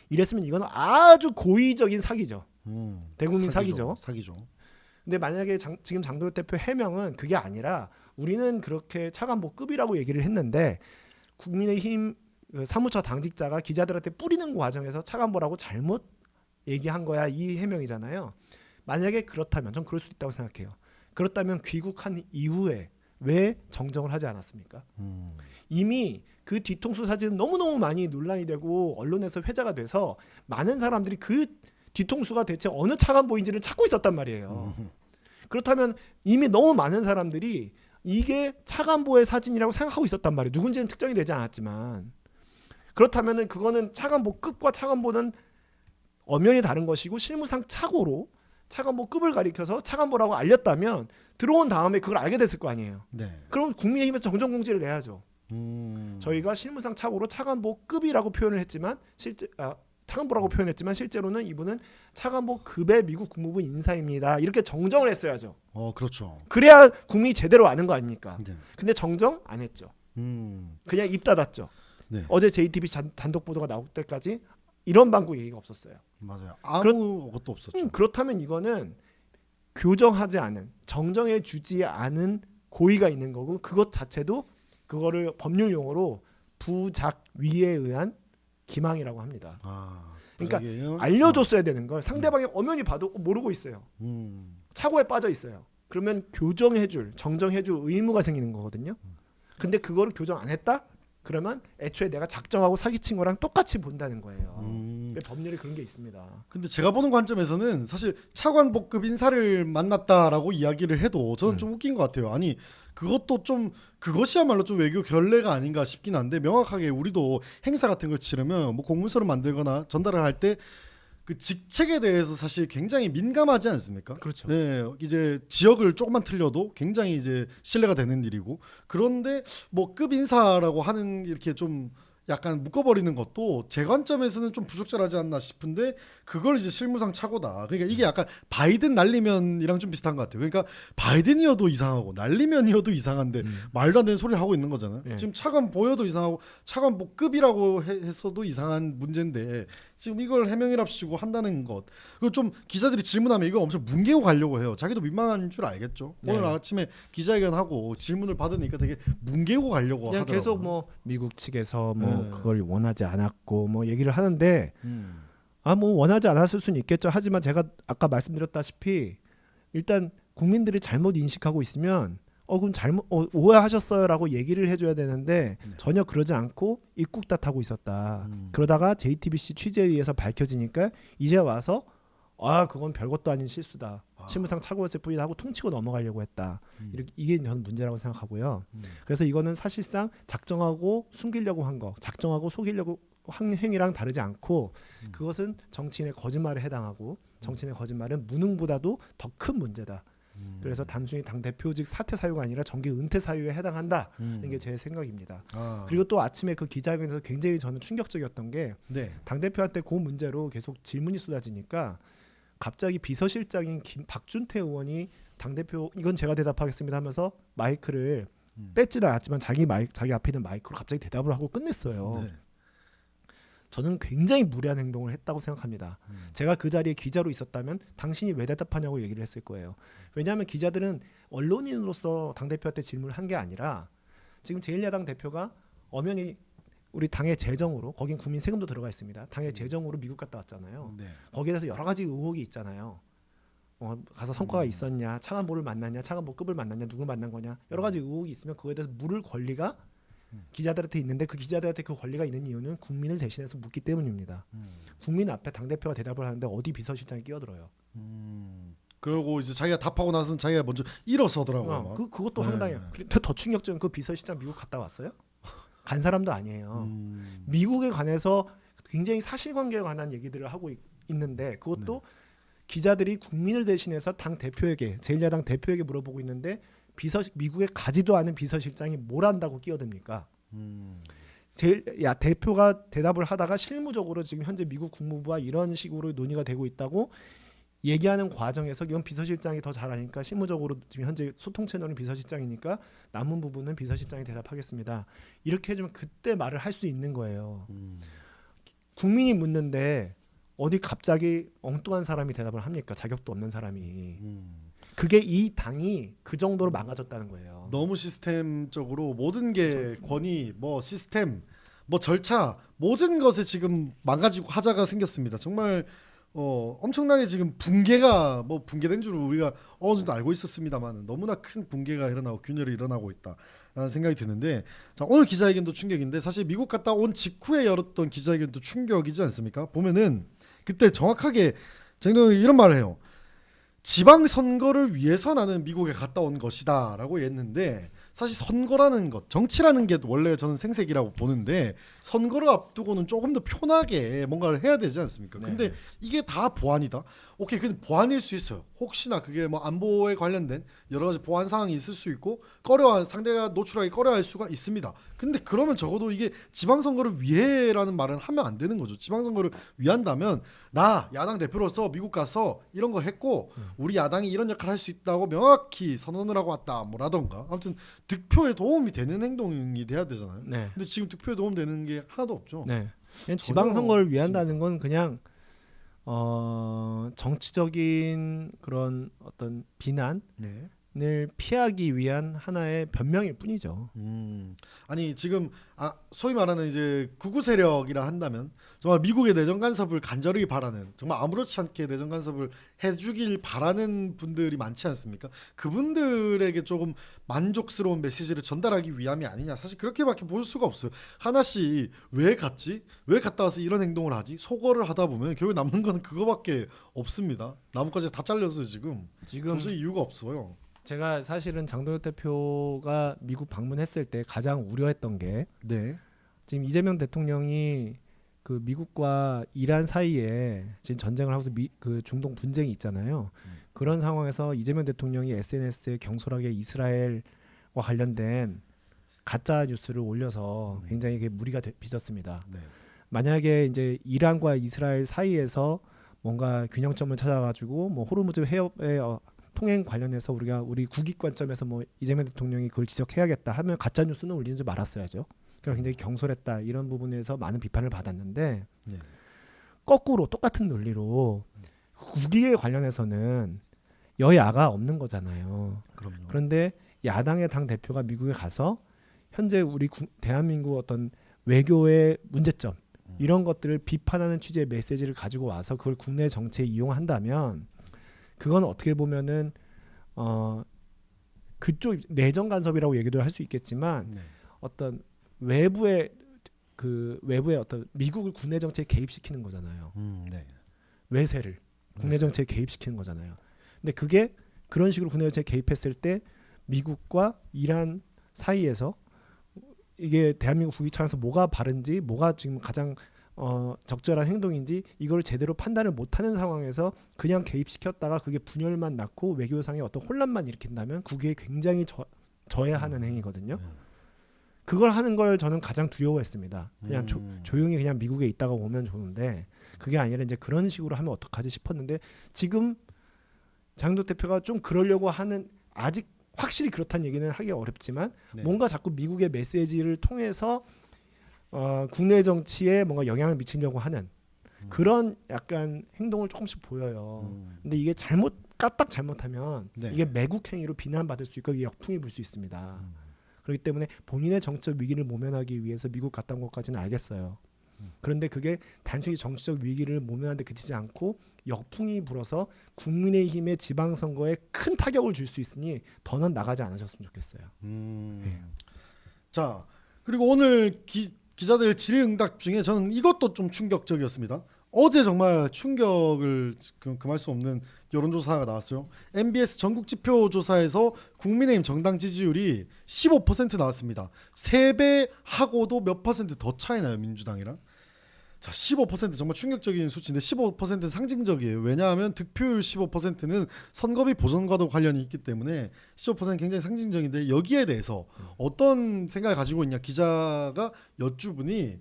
이랬으면 이건 아주 고의적인 사기죠. 대국민 사기죠. 근데 만약에 지금 장동혁 대표 해명은 그게 아니라 우리는 그렇게 차관보급이라고 얘기를 했는데 국민의힘 사무처 당직자가 기자들한테 뿌리는 과정에서 차관보라고 잘못 얘기한 거야, 이 해명이잖아요. 만약에 그렇다면 전 그럴 수 있다고 생각해요. 그렇다면 귀국한 이후에 왜 정정을 하지 않았습니까? 이미 그 뒤통수 사진은 너무너무 많이 논란이 되고 언론에서 회자가 돼서 많은 사람들이 그 뒤통수가 대체 어느 차관보인지를 찾고 있었단 말이에요. 그렇다면 이미 너무 많은 사람들이 이게 차관보의 사진이라고 생각하고 있었단 말이에요. 누군지는 특정이 되지 않았지만. 그렇다면은 그거는 차관보 급과 차관보는 엄연히 다른 것이고 실무상 착오로 차관보 급을 가리켜서 차관보라고 알렸다면 들어온 다음에 그걸 알게 됐을 거 아니에요. 네. 그럼 국민의힘에서 정정공지를 내야죠. 저희가 실무상 착오로 차관보 급이라고 표현을 했지만 차관보라고 표현했지만 실제로는 이분은 차관보 급의 미국 국무부 인사입니다. 이렇게 정정을 했어야죠. 그렇죠. 그래야 국민이 제대로 아는 거 아닙니까? 네. 근데 정정 안 했죠. 그냥 입 닫았죠. 네. 어제 JTBC 단독 보도가 나올 때까지 이런 방구 얘기가 없었어요. 맞아요. 아무것도 없었죠. 그렇다면 이거는 교정하지 않은, 정정해 주지 않은 고의가 있는 거고 그것 자체도 그거를 법률 용어로 부작위에 의한 기망이라고 합니다. 그러니까 알려줬어야 되는 걸 상대방이 엄연히 봐도 모르고 있어요. 착오에 빠져 있어요. 그러면 교정해줄, 정정해줄 의무가 생기는 거거든요. 근데 그거를 교정 안 했다? 그러면 애초에 내가 작정하고 사기친 거랑 똑같이 본다는 거예요. 법률에 그런 게 있습니다. 근데 제가 보는 관점에서는 사실 차관복급 인사를 만났다라고 이야기를 해도 저는 좀 웃긴 것 같아요. 아니 그것도 좀 그것이야말로 좀 외교 결례가 아닌가 싶긴 한데 명확하게 우리도 행사 같은 걸 치르면 뭐 공문서를 만들거나 전달을 할 때 그 직책에 대해서 사실 굉장히 민감하지 않습니까? 그렇죠. 네, 이제 지역을 조금만 틀려도 굉장히 이제 신뢰가 되는 일이고 그런데 뭐 급 인사라고 하는 이렇게 좀 약간 묶어버리는 것도 제 관점에서는 좀 부적절하지 않나 싶은데 그걸 이제 실무상 착오다. 그러니까 이게 약간 바이든 날리면이랑 좀 비슷한 것 같아요. 그러니까 바이든이어도 이상하고 날리면이어도 이상한데 말도 안 되는 소리를 하고 있는 거잖아요. 네. 지금 차관 보여도 이상하고 차관 뭐 급이라고 했어도 이상한 문제인데 지금 이걸 해명이랍시고 한다는 것. 그리고 좀 기자들이 질문하면 이거 엄청 뭉개고 가려고 해요. 자기도 민망한 줄 알겠죠. 네. 오늘 아침에 기자회견하고 질문을 받으니까 되게 뭉개고 가려고 그냥 하더라고요. 계속 뭐 미국 측에서 뭐 그걸 원하지 않았고 뭐 얘기를 하는데 뭐 원하지 않았을 수는 있겠죠. 하지만 제가 아까 말씀드렸다시피 일단 국민들이 잘못 인식하고 있으면 그럼 잘못 오해하셨어요라고 얘기를 해줘야 되는데 전혀 그러지 않고 입국 탓하고 있었다. 그러다가 JTBC 취재에 의해서 밝혀지니까 이제 와서 그건 별것도 아닌 실수다. 실무상 착오였을 뿐이다 하고 퉁치고 넘어가려고 했다. 이게 저는 문제라고 생각하고요. 그래서 이거는 사실상 작정하고 숨기려고 한 거, 작정하고 속이려고 한 행위랑 다르지 않고 그것은 정치인의 거짓말에 해당하고 정치인의 거짓말은 무능보다도 더 큰 문제다. 그래서 단순히 당 대표직 사퇴 사유가 아니라 정계 은퇴 사유에 해당한다. 이게 제 생각입니다. 그리고 또 아침에 그 기자회견에서 굉장히 저는 충격적이었던 게 당 대표한테 그 문제로 계속 질문이 쏟아지니까 갑자기 비서실장인 박준태 의원이 당 대표 이건 제가 대답하겠습니다 하면서 마이크를 뺏지도 않았지만 자기 앞에 있는 마이크로 갑자기 대답을 하고 끝냈어요. 저는 굉장히 무례한 행동을 했다고 생각합니다. 제가 그 자리에 기자로 있었다면 당신이 왜 대답하냐고 얘기를 했을 거예요. 왜냐하면 기자들은 언론인으로서 당대표한테 질문을 한 게 아니라 지금 제1야당 대표가 엄연히 우리 당의 재정으로 거긴 국민 세금도 들어가 있습니다. 당의 재정으로 미국 갔다 왔잖아요. 거기에 대해서 여러 가지 의혹이 있잖아요. 가서 성과가 있었냐, 차관보를 만났냐, 차관보급을 만났냐, 누굴 만난 거냐 여러 가지 의혹이 있으면 그거에 대해서 물을 권리가 기자들한테 있는데 그 기자들한테 그 권리가 있는 이유는 국민을 대신해서 묻기 때문입니다. 국민 앞에 당대표가 대답을 하는데 어디 비서실장이 끼어들어요. 그리고 이제 자기가 답하고 나서는 자기가 먼저 일어서더라고요. 그것도 황당해요. 더 충격적인 그 비서실장 미국 갔다 왔어요? 간 사람도 아니에요. 미국에 관해서 굉장히 사실관계에 관한 얘기들을 하고 있는데 그것도 기자들이 국민을 대신해서 당 대표에게 제1야당 대표에게 물어보고 있는데 미국에 가지도 않은 비서실장이 뭘 안다고 끼어듭니까? 대표가 대답을 하다가 실무적으로 지금 현재 미국 국무부와 이런 식으로 논의가 되고 있다고 얘기하는 과정에서 이건 비서실장이 더 잘하니까 실무적으로 지금 현재 소통 채널은 비서실장이니까 남은 부분은 비서실장이 대답하겠습니다. 이렇게 해주면 그때 말을 할 수 있는 거예요. 국민이 묻는데 어디 갑자기 엉뚱한 사람이 대답을 합니까? 자격도 없는 사람이. 그게 이 당이 그 정도로 망가졌다는 거예요. 너무 시스템적으로 모든 게 권위, 뭐 시스템, 뭐 절차 모든 것에 지금 망가지고 하자가 생겼습니다. 정말 엄청나게 지금 붕괴가 뭐 붕괴된 줄 우리가 어느 정도 알고 있었습니다만 너무나 큰 붕괴가 일어나고 균열이 일어나고 있다라는 생각이 드는데 자 오늘 기자회견도 충격인데 사실 미국 갔다 온 직후에 열었던 기자회견도 충격이지 않습니까? 보면은 그때 정확하게 정동이 이런 말을 해요. 지방선거를 위해서 나는 미국에 갔다 온 것이다 라고 했는데 사실 선거라는 것 정치라는 게 원래 저는 생색이라고 보는데 선거를 앞두고는 조금 더 편하게 뭔가를 해야 되지 않습니까? 근데 이게 다 보안이다. 오케이 근데 보안일 수 있어요. 혹시나 그게 뭐 안보에 관련된 여러 가지 보안 사항이 있을 수 있고 상대가 노출하기 꺼려할 수가 있습니다. 근데 그러면 적어도 이게 지방선거를 위해라는 말은 하면 안 되는 거죠. 지방선거를 위한다면 나 야당 대표로서 미국 가서 이런 거 했고 우리 야당이 이런 역할을 할 수 있다고 명확히 선언을 하고 왔다 뭐라던가 아무튼 득표에 도움이 되는 행동이 돼야 되잖아요. 네. 근데 지금 득표에 도움되는 게 하나도 없죠. 네. 그냥 지방선거를 위한다는 건 그냥 정치적인 그런 어떤 비난을 피하기 위한 하나의 변명일 뿐이죠. 아니 지금 소위 말하는 이제 극우 세력이라 한다면 정말 미국의 내정 간섭을 간절히 바라는 정말 아무렇지 않게 내정 간섭을 해주길 바라는 분들이 많지 않습니까? 그분들에게 조금 만족스러운 메시지를 전달하기 위함이 아니냐 사실 그렇게밖에 볼 수가 없어요. 하나씩 왜 갔지? 왜 갔다 와서 이런 행동을 하지? 소거를 하다 보면 결국 남는 건 그거밖에 없습니다. 나뭇가지 다 잘렸어요 지금 도저히 이유가 없어요. 제가 사실은 장동혁 대표가 미국 방문했을 때 가장 우려했던 게 지금 이재명 대통령이 그 미국과 이란 사이에 지금 전쟁을 하고서 그 중동 분쟁이 있잖아요. 그런 상황에서 이재명 대통령이 SNS에 경솔하게 이스라엘과 관련된 가짜 뉴스를 올려서 굉장히 이게 무리가 빚었습니다. 만약에 이제 이란과 이스라엘 사이에서 뭔가 균형점을 찾아가지고 뭐 호르무즈 해협의 통행 관련해서 우리 국익 관점에서 뭐 이재명 대통령이 그걸 지적해야겠다 하면 가짜 뉴스는 올리지 말았어야죠. 그러니까 굉장히 경솔했다 이런 부분에서 많은 비판을 받았는데 거꾸로 똑같은 논리로 국익에 관련해서는 여야가 없는 거잖아요. 그럼요. 그런데 야당의 당 대표가 미국에 가서 현재 우리 대한민국 어떤 외교의 문제점 이런 것들을 비판하는 취지의 메시지를 가지고 와서 그걸 국내 정치에 이용한다면 그건 어떻게 보면은 그쪽 내정 간섭이라고 얘기도 할 수 있겠지만 어떤 외부의 어떤 미국을 국내 정치에 개입시키는 거잖아요. 외세를 국내 정치에 개입시키는 거잖아요. 근데 그게 그런 식으로 국내 정치에 개입했을 때 미국과 이란 사이에서 이게 대한민국 국익 차원에서 뭐가 바른지 뭐가 지금 가장 적절한 행동인지 이걸 제대로 판단을 못하는 상황에서 그냥 개입시켰다가 그게 분열만 낳고 외교상의 어떤 혼란만 일으킨다면 그게 굉장히 저해하는 행위거든요. 그걸 하는 걸 저는 가장 두려워했습니다. 그냥 조용히 그냥 미국에 있다가 오면 좋은데 그게 아니라 이제 그런 식으로 하면 어떡하지 싶었는데 지금 장도 대표가 좀 그러려고 하는 아직 확실히 그렇다는 얘기는 하기 어렵지만 뭔가 자꾸 미국의 메시지를 통해서 국내 정치에 뭔가 영향을 미치려고 하는 그런 약간 행동을 조금씩 보여요. 근데 이게 까딱 잘못하면 이게 매국 행위로 비난받을 수 있고 이게 역풍이 불 수 있습니다. 그렇기 때문에 본인의 정치적 위기를 모면하기 위해서 미국 갔다 온 것까지는 알겠어요. 그런데 그게 단순히 정치적 위기를 모면하는 데 그치지 않고 역풍이 불어서 국민의힘의 지방선거에 큰 타격을 줄 수 있으니 더는 나가지 않으셨으면 좋겠어요. 자 그리고 오늘 기자들 질의응답 중에 저는 이것도 좀 충격적이었습니다. 어제 정말 충격을 금할 수 없는 여론조사가 나왔어요. MBS 전국지표조사에서 국민의힘 정당 지지율이 15% 나왔습니다. 3배 하고도 몇 퍼센트 더 차이 나요 민주당이랑. 자 15% 정말 충격적인 수치인데 15%는 상징적이에요. 왜냐하면 득표율 15%는 선거비 보전과도 관련이 있기 때문에 15%는 굉장히 상징적인데 여기에 대해서 어떤 생각을 가지고 있냐 기자가 여쭈보니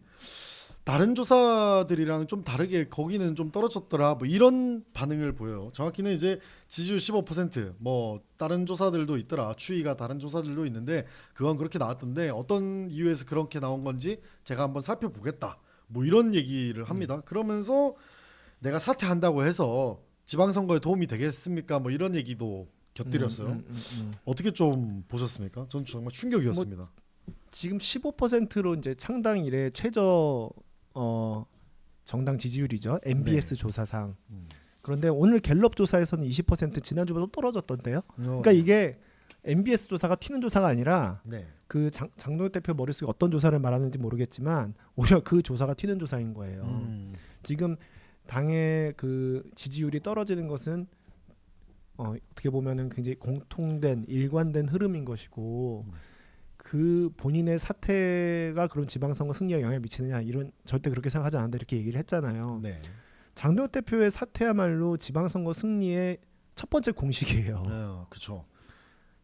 다른 조사들이랑 좀 다르게 거기는 좀 떨어졌더라 뭐 이런 반응을 보여요. 정확히는 이제 지지율 15%뭐 다른 조사들도 있더라. 추이가 다른 조사들도 있는데 그건 그렇게 나왔던데 어떤 이유에서 그렇게 나온 건지 제가 한번 살펴보겠다. 뭐 이런 얘기를 합니다. 그러면서 내가 사퇴한다고 해서 지방선거에 도움이 되겠습니까? 뭐 이런 얘기도 곁들였어요. 어떻게 좀 보셨습니까? 전 정말 충격이었습니다. 지금 15%로 이제 창당 이래 최저 정당 지지율이죠. MBS 조사상. 그런데 오늘 갤럽 조사에서는 20% 지난주보다 또 떨어졌던데요. 그러니까 이게 MBS 조사가 튀는 조사가 아니라 그 장동혁 대표 머릿속에 어떤 조사를 말하는지 모르겠지만 오히려 그 조사가 튀는 조사인 거예요. 지금 당의 그 지지율이 떨어지는 것은 어떻게 보면은 굉장히 공통된 일관된 흐름인 것이고 그 본인의 사태가 그런 지방선거 승리에 영향을 미치느냐 이런 절대 그렇게 생각하지 않는다 이렇게 얘기를 했잖아요. 장동혁 대표의 사태야말로 지방선거 승리의 첫 번째 공식이에요. 그렇죠.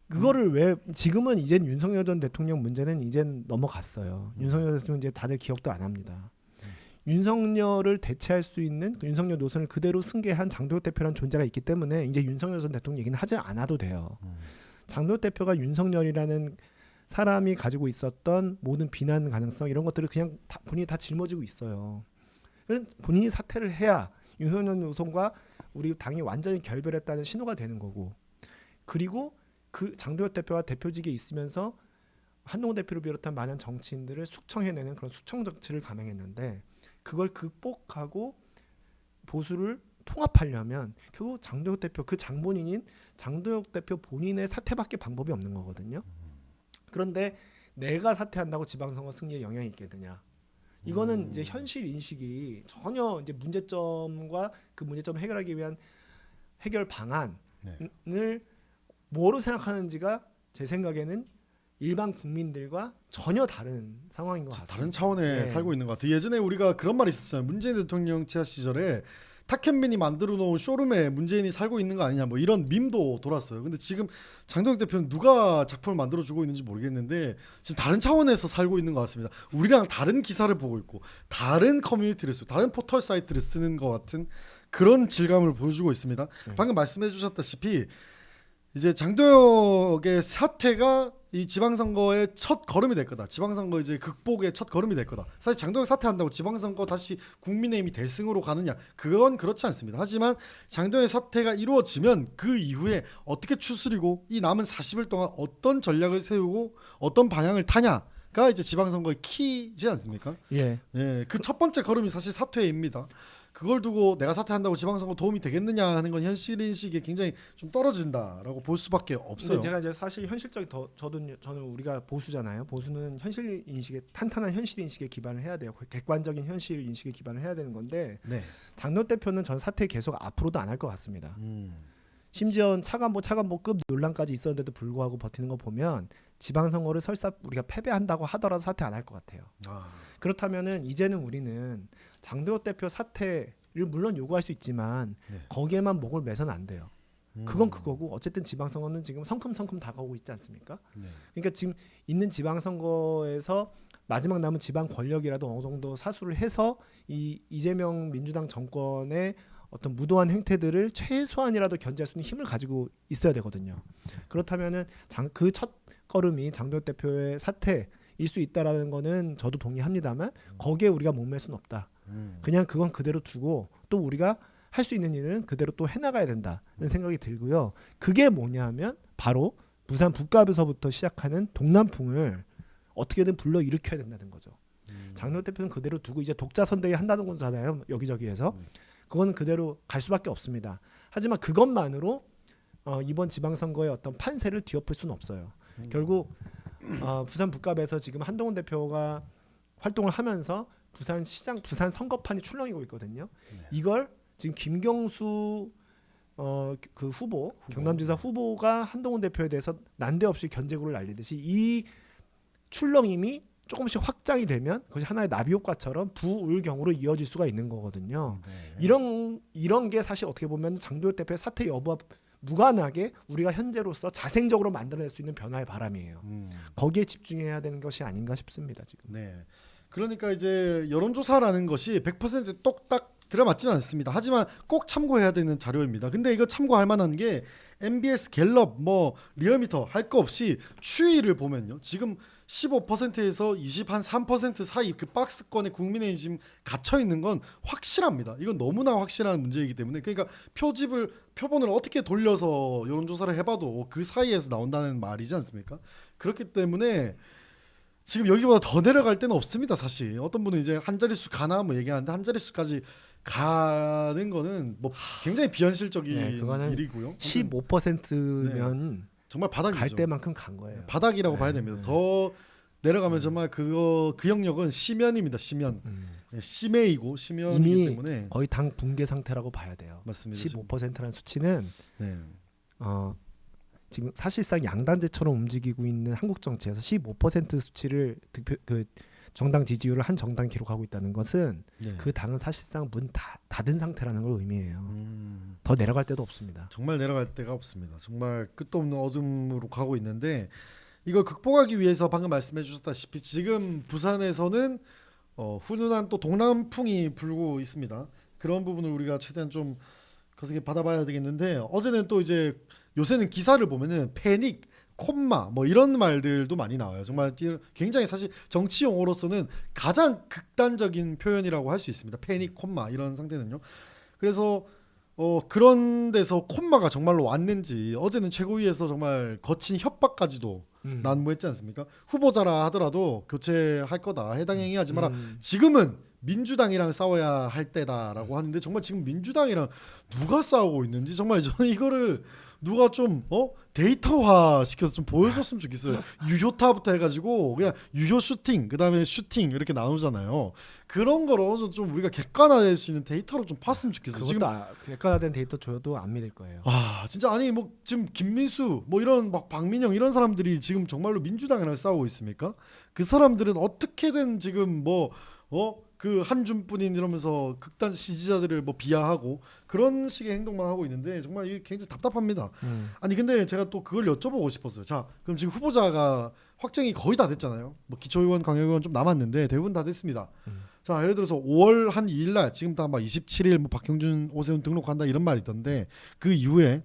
그거를 왜 지금은 이젠 윤석열 전 대통령 문제는 이젠 넘어갔어요. 윤석열 대통령 이제 다들 기억도 안 합니다. 윤석열을 대체할 수 있는 그 윤석열 노선을 그대로 승계한 장동혁 대표라는 존재가 있기 때문에 이제 윤석열 전 대통령 얘기는 하지 않아도 돼요. 장동혁 대표가 윤석열이라는 사람이 가지고 있었던 모든 비난 가능성 이런 것들을 그냥 본인이 다 짊어지고 있어요. 본인이 사퇴를 해야 윤석열 노선과 우리 당이 완전히 결별했다는 신호가 되는 거고 그리고 그 장동혁 대표가 대표직에 있으면서 한동훈 대표를 비롯한 많은 정치인들을 숙청해내는 그런 숙청 정치를 감행했는데 그걸 극복하고 보수를 통합하려면 결국 장동혁 대표 그 장본인인 장동혁 대표 본인의 사퇴밖에 방법이 없는 거거든요. 그런데 내가 사퇴한다고 지방선거 승리에 영향이 있겠느냐? 이거는 이제 현실 인식이 전혀 이제 문제점과 그 문제점을 해결하기 위한 해결 방안을 뭐로 생각하는지가 제 생각에는 일반 국민들과 전혀 다른 상황인 것 같습니다. 다른 차원에 살고 있는 것 같아요. 예전에 우리가 그런 말이 있었잖아요. 문재인 대통령 지하 시절에 탁현민이 만들어 놓은 쇼룸에 문재인이 살고 있는 거 아니냐 뭐 이런 밈도 돌았어요. 근데 지금 장동혁 대표는 누가 작품을 만들어주고 있는지 모르겠는데 지금 다른 차원에서 살고 있는 것 같습니다. 우리랑 다른 기사를 보고 있고 다른 커뮤니티를 쓰고 다른 포털 사이트를 쓰는 것 같은 그런 질감을 보여주고 있습니다. 방금 말씀해 주셨다시피 이제 장동혁의 사퇴가 이 지방선거의 첫 걸음이 될 거다. 지방선거 이제 극복의 첫 걸음이 될 거다. 사실 장동혁 사퇴한다고 지방선거 다시 국민의힘이 대승으로 가느냐? 그건 그렇지 않습니다. 하지만 장동혁 사퇴가 이루어지면 그 이후에 어떻게 추스리고 이 남은 40일 동안 어떤 전략을 세우고 어떤 방향을 타냐가 이제 지방선거의 키지 않습니까? 그 첫 번째 걸음이 사실 사퇴입니다. 그걸 두고 내가 사퇴한다고 지방선거 도움이 되겠느냐 하는 건 현실 인식이 굉장히 좀 떨어진다라고 볼 수밖에 없어요. 제가 이제 사실 현실적인 저는 우리가 보수잖아요. 보수는 현실 인식에 탄탄한 현실 인식에 기반을 해야 돼요. 객관적인 현실 인식에 기반을 해야 되는 건데 장동혁 대표는 전 사퇴 계속 앞으로도 안 할 것 같습니다. 심지어 차관보급 논란까지 있었는데도 불구하고 버티는 거 보면 지방선거를 설사 우리가 패배한다고 하더라도 사퇴 안 할 것 같아요. 그렇다면은 이제는 우리는 장동혁 대표 사퇴를 물론 요구할 수 있지만 거기에만 목을 매서는 안 돼요. 그건 그거고 어쨌든 지방선거는 지금 성큼성큼 다가오고 있지 않습니까? 그러니까 지금 있는 지방선거에서 마지막 남은 지방 권력이라도 어느 정도 사수를 해서 이 이재명 민주당 정권의 어떤 무도한 행태들을 최소한이라도 견제할 수 있는 힘을 가지고 있어야 되거든요. 그렇다면은 그 첫 걸음이 장동혁 대표의 사퇴일 수 있다라는 거는 저도 동의합니다만 거기에 우리가 목맬 수는 없다. 그냥 그건 그대로 두고 또 우리가 할 수 있는 일은 그대로 또 해나가야 된다는 생각이 들고요. 그게 뭐냐면 바로 부산 북갑에서부터 시작하는 동남풍을 어떻게든 불러 일으켜야 된다는 거죠. 장동혁 대표는 그대로 두고 이제 독자 선대위 한다는 거잖아요. 여기저기에서. 그거는 그대로 갈 수밖에 없습니다. 하지만 그것만으로 이번 지방선거의 어떤 판세를 뒤엎을 수는 없어요. 결국 부산 북갑에서 지금 한동훈 대표가 활동을 하면서 부산 선거판이 출렁이고 있거든요. 이걸 지금 김경수 그 후보 경남지사 후보가 한동훈 대표에 대해서 난데없이 견제구를 날리듯이 이 출렁임이 조금씩 확장이 되면 그것이 하나의 나비 효과처럼 부울경으로 이어질 수가 있는 거거든요. 이런 게 사실 어떻게 보면 장동혁 대표의 사퇴 여부와 무관하게 우리가 현재로서 자생적으로 만들어낼 수 있는 변화의 바람이에요. 거기에 집중해야 되는 것이 아닌가 싶습니다. 지금. 그러니까 이제 여론조사라는 것이 100% 똑딱 들어맞지는 않습니다. 하지만 꼭 참고해야 되는 자료입니다. 근데 이거 참고할 만한 게 MBS, 갤럽, 뭐 리얼미터 할 거 없이 추이를 보면요. 지금 15%에서 23% 사이 그 박스권에 국민의힘이 지금 갇혀 있는 건 확실합니다. 이건 너무나 확실한 문제이기 때문에 그러니까 표본을 어떻게 돌려서 여론조사를 해봐도 그 사이에서 나온다는 말이지 않습니까? 그렇기 때문에 지금 여기보다 더 내려갈 데는 없습니다. 사실 어떤 분은 이제 한 자릿수 가나 뭐 얘기하는데 한 자릿수까지 가는 거는 뭐 굉장히 비현실적인 네, 그거는 일이고요. 15%면 정말 바닥이죠. 갈 때만큼 간 거예요. 바닥이라고 네, 봐야 됩니다. 네. 더 내려가면 정말 그 영역은 심연입니다. 심연. 심해이고 심연이기 이미 때문에 거의 당 붕괴 상태라고 봐야 돼요. 맞습니다. 15%라는 수치는 네. 지금 사실상 양단제처럼 움직이고 있는 한국 정치에서 15% 수치를 그 정당 지지율을 한 정당 기록하고 있다는 것은 네. 그 당은 사실상 문 닫은 상태라는 걸 의미해요. 더 내려갈 데도 없습니다. 정말 내려갈 데가 없습니다. 정말 끝도 없는 어둠으로 가고 있는데 이걸 극복하기 위해서 방금 말씀해 주셨다시피 지금 부산에서는 훈훈한 또 동남풍이 불고 있습니다. 그런 부분을 우리가 최대한 좀 거세게 받아봐야 되겠는데 어제는 또 이제 요새는 기사를 보면은 패닉, 콤마 뭐 이런 말들도 많이 나와요. 정말 굉장히 사실 정치 용어로서는 가장 극단적인 표현이라고 할 수 있습니다. 패닉, 콤마 이런 상태는요. 그래서 그런 데서 콤마가 정말로 왔는지 어제는 최고위에서 정말 거친 협박까지도 난무했지 않습니까? 후보자라 하더라도 교체할 거다. 해당 행위하지 마라. 지금은 민주당이랑 싸워야 할 때다라고 하는데 정말 지금 민주당이랑 누가 싸우고 있는지 정말 저는 이거를 누가 좀 데이터화 시켜서 좀 보여줬으면 좋겠어요. 유효타부터 해가지고 그냥 유효 슈팅 그다음에 슈팅 이렇게 나누잖아요. 그런 걸 어느 정도 좀 우리가 객관화될 수 있는 데이터로 좀 봤으면 좋겠어요. 그것도 지금 객관화된 데이터 줘도 안 믿을 거예요. 진짜 아니 뭐 지금 김민수 뭐 이런 막 박민영 이런 사람들이 지금 정말로 민주당이랑 싸우고 있습니까? 그 사람들은 어떻게든 지금 그 한줌뿐인 이러면서 극단 지지자들을 뭐 비하하고 그런 식의 행동만 하고 있는데 정말 이게 굉장히 답답합니다. 아니 근데 제가 또 그걸 여쭤보고 싶었어요. 자, 그럼 지금 후보자가 확정이 거의 다 됐잖아요. 뭐 기초의원, 광역의원 좀 남았는데 대부분 다 됐습니다. 자, 예를 들어서 5월 한 2일 날 지금 다 막 27일 뭐 박형준, 오세훈 등록한다 이런 말이 있던데 그 이후에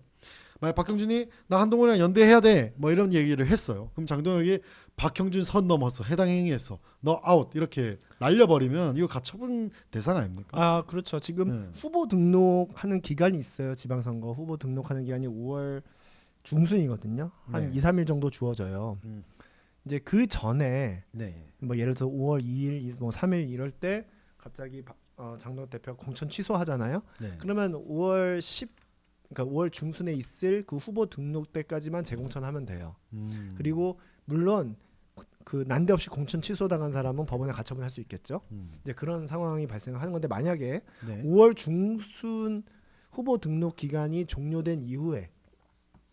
만약 박형준이 나 한동훈이랑 연대해야 돼 뭐 이런 얘기를 했어요. 그럼 장동혁이 박형준 선 넘어서 해당 행위했어 너 아웃 이렇게 날려버리면 이거 가처분 대상 아닙니까? 그렇죠. 지금 후보 등록하는 기간이 있어요. 지방선거 후보 등록하는 기간이 5월 중순이거든요. 한 2, 3일 정도 주어져요. 이제 그 전에 뭐 예를 들어서 5월 2일, 뭐 3일 이럴 때 갑자기 장동혁 대표가 공천 취소하잖아요. 그러면 5월 10 그러니까 5월 중순에 있을 그 후보 등록 때까지만 재공천하면 돼요. 그리고 물론 그 난데없이 공천 취소당한 사람은 법원에 가처분할 수 있겠죠. 이제 그런 상황이 발생하는 건데 만약에 5월 중순 후보 등록 기간이 종료된 이후에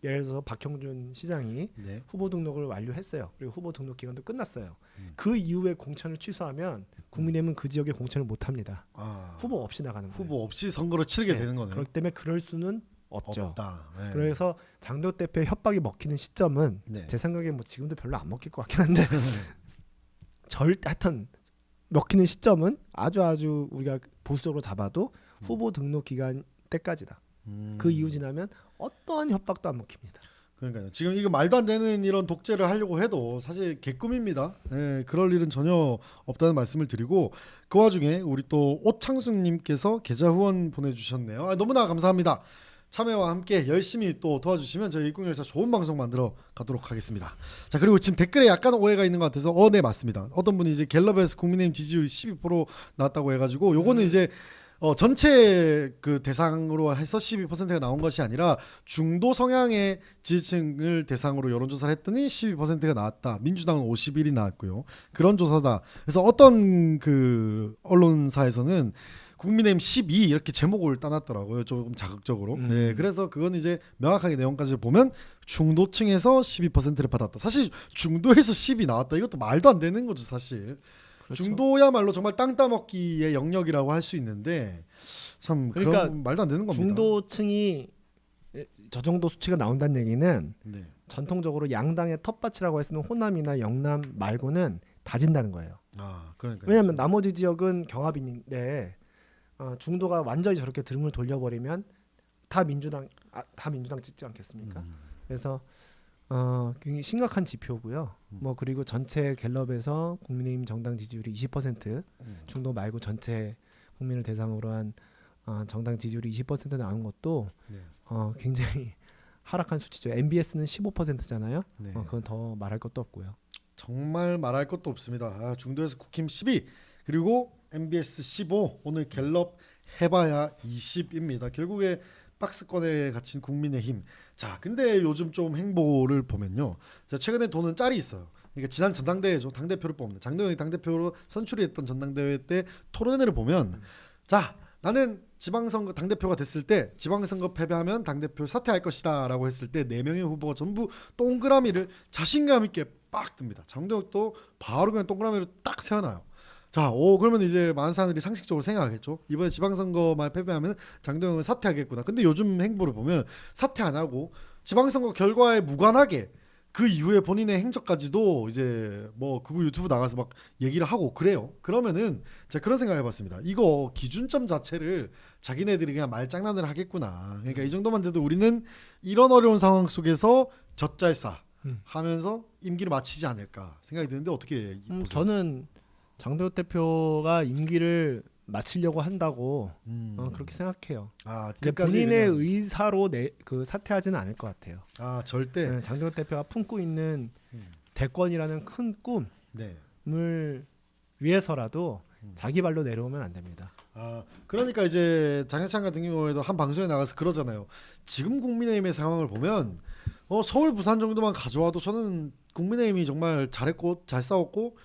예를 들어서 박형준 시장이 후보 등록을 완료했어요. 그리고 후보 등록 기간도 끝났어요. 그 이후에 공천을 취소하면 국민의힘은 그 지역에 공천을 못 합니다. 후보 없이 나가는 거예요. 후보 없이 선거를 치르게 되는 거네요. 그렇기 때문에 그럴 수는 없죠. 없다. 그래서 장동혁 대표의 협박이 먹히는 시점은 제 생각에 뭐 지금도 별로 안 먹힐 것 같긴 한데 하여튼 먹히는 시점은 아주 우리가 보수적으로 잡아도 후보 등록 기간 때까지다. 그 이후 지나면 어떠한 협박도 안 먹힙니다. 그러니까요. 지금 이거 말도 안 되는 이런 독재를 하려고 해도 사실 개꿈입니다. 그럴 일은 전혀 없다는 말씀을 드리고 그 와중에 우리 또 오창숙님께서 계좌 후원 보내주셨네요. 너무나 감사합니다. 참여와 함께 열심히 또 도와주시면 저희 일꾼열차 좋은 방송 만들어 가도록 하겠습니다. 자, 그리고 지금 댓글에 약간 오해가 있는 것 같아서 네 맞습니다. 어떤 분이 이제 갤럽에서 국민의힘 지지율이 12% 나왔다고 해가지고 요거는 이제 전체 그 대상으로 해서 12%가 나온 것이 아니라 중도 성향의 지지층을 대상으로 여론조사를 했더니 12%가 나왔다. 민주당은 51이 나왔고요. 그런 조사다. 그래서 어떤 그 언론사에서는 국민의힘 12 이렇게 제목을 따놨더라고요. 조금 자극적으로. 그래서 그건 이제 명확하게 내용까지 보면 중도층에서 12%를 받았다. 사실 중도에서 10이 나왔다. 이것도 말도 안 되는 거죠, 사실. 그렇죠. 중도야말로 정말 땅 따먹기의 영역이라고 할 수 있는데 참 그러니까 그런 말도 안 되는 겁니다. 중도층이 저 정도 수치가 나온다는 얘기는 전통적으로 양당의 텃밭이라고 했을 때 호남이나 영남 말고는 다진다는 거예요. 그러니까 왜냐하면 나머지 지역은 경합인데 중도가 완전히 저렇게 등을 돌려버리면 다 민주당 찍지 않겠습니까? 그래서 굉장히 심각한 지표고요. 뭐 그리고 전체 갤럽에서 국민의힘 정당 지지율이 20% 중도 말고 전체 국민을 대상으로 한 정당 지지율이 20% 나온 것도 굉장히 하락한 수치죠. MBS는 15%잖아요. 그건 더 말할 것도 없고요. 정말 말할 것도 없습니다. 중도에서 국힘 12 그리고 MBS 15 오늘 갤럽 해봐야 20입니다. 결국에 박스권에 갇힌 국민의힘. 자, 근데 요즘 좀 행보를 보면요. 제가 최근에 도는 짤이 있어요. 그러니까 지난 전당대회죠. 당대표를 뽑는 장동영이 당대표로 선출이 했던 전당대회 때 토론회를 보면 자, 나는 지방선거 당대표가 됐을 때 지방선거 패배하면 당대표 사퇴할 것이다 라고 했을 때 4명의 후보가 전부 동그라미를 자신감 있게 빡 듭니다. 장동혁도 바로 그냥 동그라미를 딱 세워놔요. 자, 그러면 이제 많은 사람들이 상식적으로 생각하겠죠. 이번에 지방선거만 패배하면 장동영은 사퇴하겠구나. 근데 요즘 행보를 보면 사퇴 안 하고 지방선거 결과에 무관하게 그 이후에 본인의 행적까지도 이제 뭐 그거 유튜브 나가서 막 얘기를 하고 그래요. 그러면은 제가 그런 생각을 해봤습니다. 이거 기준점 자체를 자기네들이 그냥 말장난을 하겠구나. 그러니까 이 정도만 돼도 우리는 이런 어려운 상황 속에서 젖잘싸 하면서 임기를 마치지 않을까 생각이 드는데 어떻게 보세요? 저는 장동혁 대표가 임기를 마치려고 한다고 그렇게 생각해요. 근데 본인의 그냥... 의사로 그 사퇴하지는 않을 것 같아요. 절대. 네, 장동혁 대표가 품고 있는 대권이라는 큰 꿈을 위해서라도 자기 발로 내려오면 안 됩니다. 그러니까 이제 장해찬 같은 경우에도 한 방송에 나가서 그러잖아요. 지금 국민의힘의 상황을 보면 서울, 부산 정도만 가져와도 저는 국민의힘이 정말 잘했고 잘 싸웠고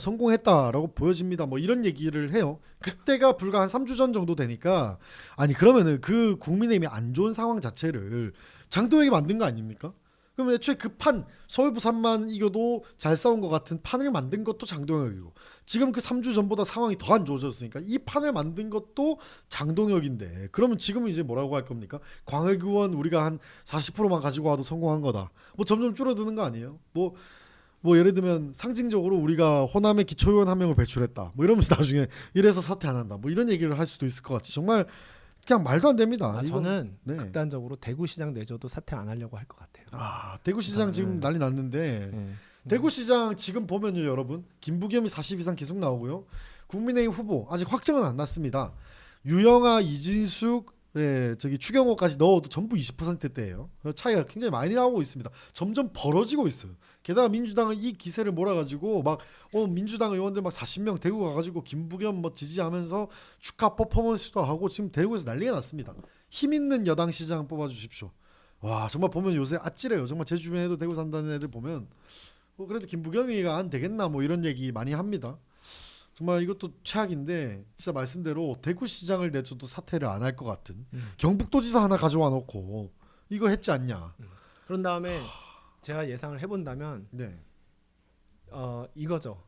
성공했다라고 보여집니다. 뭐 이런 얘기를 해요. 그때가 불과 한 3주 전 정도 되니까 아니 그러면은 그 국민의힘이 안 좋은 상황 자체를 장동혁이 만든 거 아닙니까? 그러면 애초에 그 판 서울 부산만 이겨도 잘 싸운 것 같은 판을 만든 것도 장동혁이고 지금 그 3주 전보다 상황이 더 안 좋아졌으니까 이 판을 만든 것도 장동혁인데 그러면 지금은 이제 뭐라고 할 겁니까? 광역 의원 우리가 한 40%만 가지고 와도 성공한 거다. 뭐 점점 줄어드는 거 아니에요? 뭐 예를 들면 상징적으로 우리가 호남의 기초의원 1명을 배출했다. 뭐 이러면서 나중에 이래서 사퇴 안 한다. 뭐 이런 얘기를 할 수도 있을 것 같이 정말 그냥 말도 안 됩니다. 저는 극단적으로 대구시장 내줘도 사퇴 안 하려고 할 것 같아요. 대구시장 지금 난리 났는데 대구시장 지금 보면요 여러분 김부겸이 40 이상 계속 나오고요. 국민의힘 후보 아직 확정은 안 났습니다. 유영아, 이진숙 저기 추경호까지 넣어도 전부 20%대예요. 차이가 굉장히 많이 나오고 있습니다. 점점 벌어지고 있어요. 게다가 민주당은 이 기세를 몰아가지고 막 민주당 의원들 막 40명 대구 가가지고 김부겸 뭐 지지하면서 축하 퍼포먼스도 하고 지금 대구에서 난리가 났습니다. 힘 있는 여당 시장 뽑아주십시오. 와 정말 보면 요새 아찔해요. 정말 제 주변에도 대구 산다는 애들 보면 그래도 김부겸이가 안 되겠나 뭐 이런 얘기 많이 합니다. 정말 이것도 최악인데 진짜 말씀대로 대구시장을 내줘도 사퇴를 안 할 것 같은 경북도지사 하나 가져와 놓고 이거 했지 않냐. 그런 다음에 제가 예상을 해본다면 이거죠.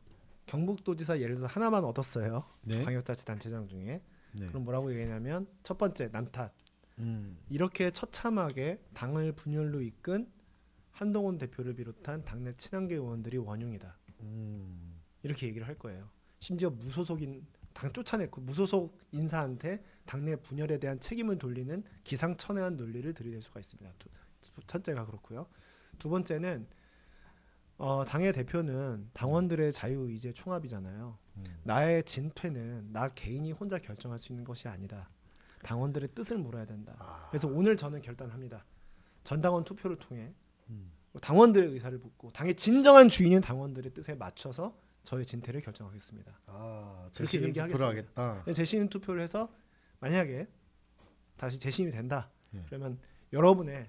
경북도지사 예를 들어서 하나만 얻었어요. 광역자치단체장 중에. 그럼 뭐라고 얘기하냐면 첫 번째 남탓. 이렇게 처참하게 당을 분열로 이끈 한동훈 대표를 비롯한 당내 친한계 의원들이 원흉이다. 이렇게 얘기를 할 거예요. 심지어 무소속인 당 쫓아냈고 무소속 인사한테 당내 분열에 대한 책임을 돌리는 기상천외한 논리를 들이댈 수가 있습니다. 첫째가 그렇고요. 두 번째는 당의 대표는 당원들의 자유의지의 총합이잖아요. 나의 진퇴는 나 개인이 혼자 결정할 수 있는 것이 아니다. 당원들의 뜻을 물어야 된다. 그래서 오늘 저는 결단합니다. 전당원 투표를 통해 당원들의 의사를 묻고 당의 진정한 주인인 당원들의 뜻에 맞춰서 저의 진퇴를 결정하겠습니다. 재신임 투표를 하겠다. 재신임 투표를 해서 만약에 다시 재신임이 된다. 그러면 여러분의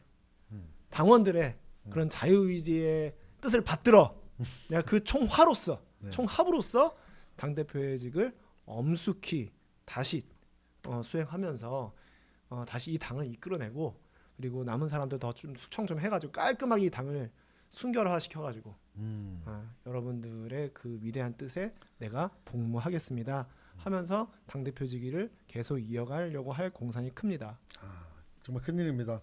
당원들의 그런 자유의지의 뜻을 받들어 내가 그 총화로서 총합으로서 당대표의직을 엄숙히 다시 수행하면서 다시 이 당을 이끌어내고 그리고 남은 사람들 더 좀 수청 좀 해가지고 깔끔하게 이 당을 순결화시켜가지고 여러분들의 그 위대한 뜻에 내가 복무하겠습니다 하면서 당대표직위를 계속 이어가려고 할 공산이 큽니다. 정말 큰일입니다.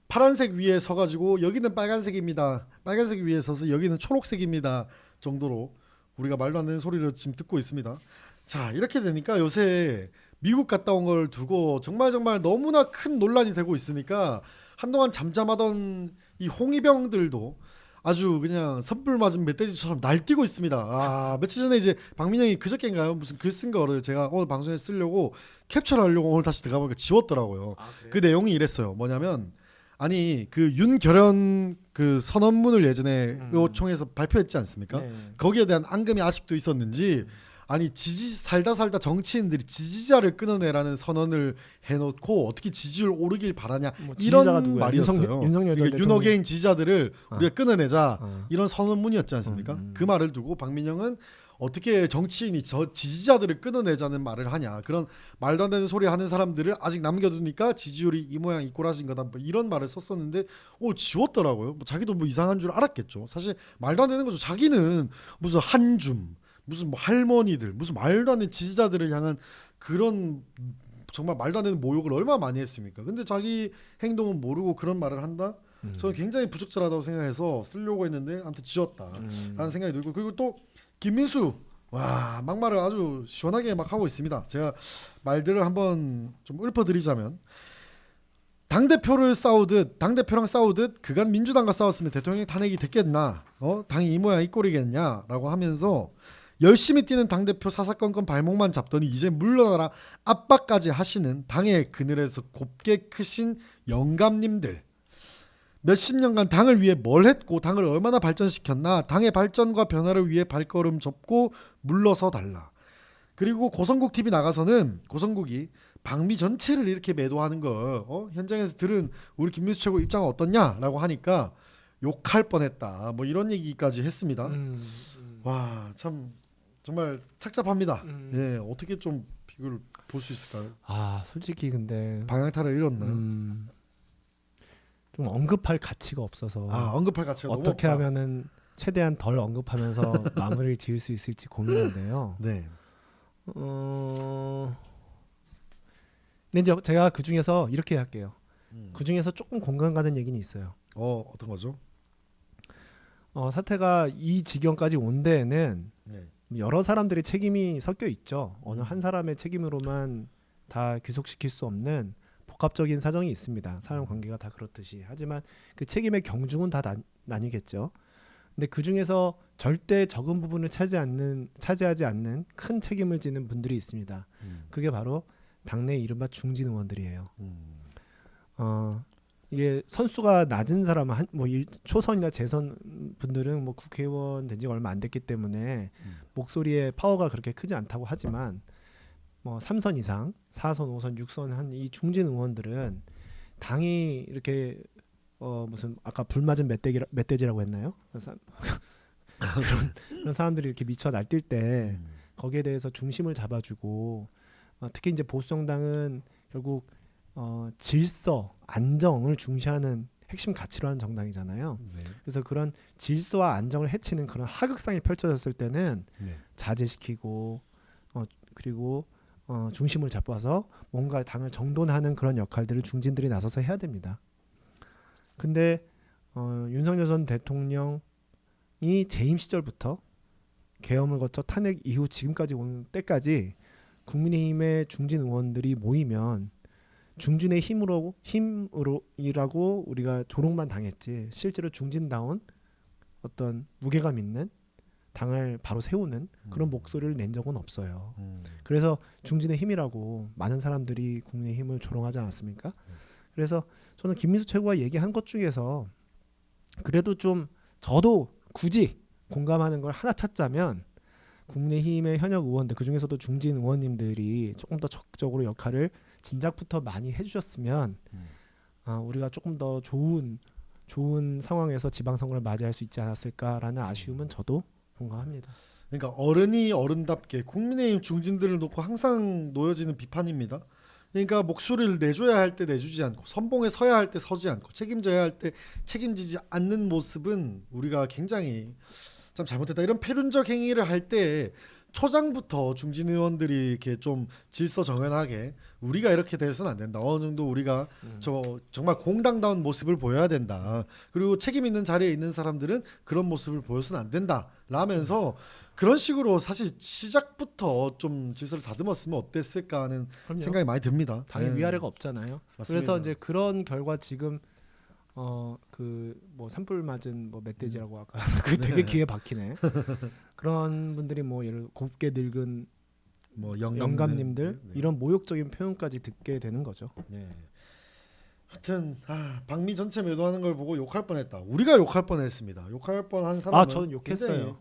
파란색 위에 서가지고 여기는 빨간색입니다. 빨간색 위에 서서 여기는 초록색입니다 정도로 우리가 말도 안 되는 소리를 지금 듣고 있습니다. 자 이렇게 되니까 요새 미국 갔다 온 걸 두고 정말 너무나 큰 논란이 되고 있으니까 한동안 잠잠하던 이 홍위병들도 아주 그냥 선불 맞은 멧돼지처럼 날뛰고 있습니다. 며칠 전에 이제 박민영이 그저께인가요? 무슨 글 쓴 거를 제가 오늘 방송에 쓰려고 캡처를 하려고 오늘 다시 들어가 보니까 지웠더라고요. 그 내용이 이랬어요. 뭐냐면 아니 그 윤결연 그 선언문을 예전에 의총에서 발표했지 않습니까? 네. 거기에 대한 앙금이 아직도 있었는지 아니 살다 정치인들이 지지자를 끊어내라는 선언을 해놓고 어떻게 지지율 오르길 바라냐 뭐 지지자가 이런 누구야? 말이었어요. 윤석열 그러니까 윤호개인 지지자들을 우리가 끊어내자 어. 이런 선언문이었지 않습니까? 그 말을 두고 박민영은 어떻게 정치인이 저 지지자들을 끊어내자는 말을 하냐, 그런 말도 안 되는 소리 하는 사람들을 아직 남겨두니까 지지율이 이 모양 이 꼴하신 거다, 뭐 이런 말을 썼었는데 지웠더라고요. 뭐 자기도 뭐 이상한 줄 알았겠죠. 사실 말도 안 되는 거죠. 자기는 무슨 한줌 무슨 뭐 할머니들 무슨 말도 안 되는 지지자들을 향한 그런 정말 말도 안 되는 모욕을 얼마나 많이 했습니까? 근데 자기 행동은 모르고 그런 말을 한다? 저는 굉장히 부적절하다고 생각해서 쓰려고 했는데 아무튼 지웠다라는 생각이 들고, 그리고 또 김민수 와 막말을 아주 시원하게 막 하고 있습니다. 제가 말들을 한번 좀 읊어드리자면, 당대표랑 싸우듯 그간 민주당과 싸웠으면 대통령이 탄핵이 됐겠나, 당이 이 모양 이 꼴이겠냐라고 하면서 열심히 뛰는 당대표 사사건건 발목만 잡더니 이제 물러나라 압박까지 하시는 당의 그늘에서 곱게 크신 영감님들, 몇십 년간 당을 위해 뭘 했고 당을 얼마나 발전시켰나, 당의 발전과 변화를 위해 발걸음 접고 물러서 달라. 그리고 고성국 TV 나가서는 고성국이 방미 전체를 이렇게 매도하는 걸 현장에서 들은 우리 김민수 최고 입장은 어떻냐라고 하니까 욕할 뻔했다, 뭐 이런 얘기까지 했습니다. 와 참 정말 착잡합니다. 예, 어떻게 좀 이걸 볼 수 있을까요? 아 솔직히 근데 방향타를 잃었나요? 좀 언급할 가치가 없어서 언급할 가치가 어떻게 너무 없다. 하면은 최대한 덜 언급하면서 마무리를 지을 수 있을지 고민인데요. 네. 근데 이제 제가 그 중에서 이렇게 할게요. 그 중에서 조금 공감 가는 얘기는 있어요. 어떤 거죠? 사태가 이 지경까지 온 데에는 네. 여러 사람들의 책임이 섞여 있죠. 어느 한 사람의 책임으로만 다 귀속시킬 수 없는 복합적인 사정이 있습니다. 사람 관계가 다 그렇듯이. 하지만 그 책임의 경중은 다 나뉘겠죠. 근데 그 중에서 절대 적은 부분을 차지하지 않는 큰 책임을 지는 분들이 있습니다. 그게 바로 당내 이른바 중진 의원들이에요. 이게 선수가 낮은 사람, 초선이나 재선 분들은 뭐 국회의원 된 지가 얼마 안 됐기 때문에 목소리의 파워가 그렇게 크지 않다고 하지만 뭐 3선 이상, 4선, 5선, 6선 한 이 중진 의원들은 당이 이렇게 무슨 아까 불 맞은 멧돼지라고 했나요? 그런 사람들이 이렇게 미쳐 날뛸 때 거기에 대해서 중심을 잡아주고, 특히 이제 보수정당은 결국 질서, 안정을 중시하는 핵심 가치로 하는 정당이잖아요. 네. 그래서 그런 질서와 안정을 해치는 그런 하극상이 펼쳐졌을 때는 네. 자제시키고 그리고 중심을 잡아서 뭔가 당을 정돈하는 그런 역할들을 중진들이 나서서 해야 됩니다. 근데 윤석열 전 대통령이 재임 시절부터 계엄을 거쳐 탄핵 이후 지금까지 온 때까지 국민의힘의 중진 의원들이 모이면 중진의 힘으로이라고 우리가 조롱만 당했지, 실제로 중진다운 어떤 무게감 있는 당을 바로 세우는 그런 목소리를 낸 적은 없어요. 그래서 중진의 힘이라고 많은 사람들이 국민의힘을 조롱하지 않았습니까? 그래서 저는 김민수 최고가 얘기한 것 중에서 그래도 좀 저도 굳이 공감하는 걸 하나 찾자면, 국민의힘의 현역 의원들, 그중에서도 중진 의원님들이 조금 더 적극적으로 역할을 진작부터 많이 해주셨으면 우리가 조금 더 좋은 상황에서 지방선거를 맞이할 수 있지 않았을까라는 아쉬움은 저도 공감합니다. 그러니까 어른이 어른답게 국민의힘 중진들을 놓고 항상 놓여지는 비판입니다. 그러니까 목소리를 내줘야 할 때 내주지 않고, 선봉에 서야 할 때 서지 않고, 책임져야 할 때 책임지지 않는 모습은 우리가 굉장히 참 잘못했다. 이런 패륜적 행위를 할 때 초장부터 중진 의원들이 이렇게 좀 질서 정연하게 우리가 이렇게 돼서는 안 된다. 어느 정도 우리가 정말 공당다운 모습을 보여야 된다. 그리고 책임 있는 자리에 있는 사람들은 그런 모습을 보여서는 안 된다. 라면서 그런 식으로 사실 시작부터 좀 질서를 다듬었으면 어땠을까 하는 그럼요. 생각이 많이 듭니다. 당의 네. 위아래가 없잖아요. 맞습니다. 그래서 이제 그런 결과 지금 그 뭐 산불 맞은 뭐 멧돼지라고 아까 그 되게 귀에 박히네. 그런 분들이 뭐 예를 곱게 늙은 뭐 영감님들 네. 이런 모욕적인 표현까지 듣게 되는 거죠. 네. 하여튼 방미 전체 매도하는 걸 보고 욕할 뻔했다. 우리가 욕할 뻔했습니다. 욕할 뻔한 사람은 저는 욕했어요.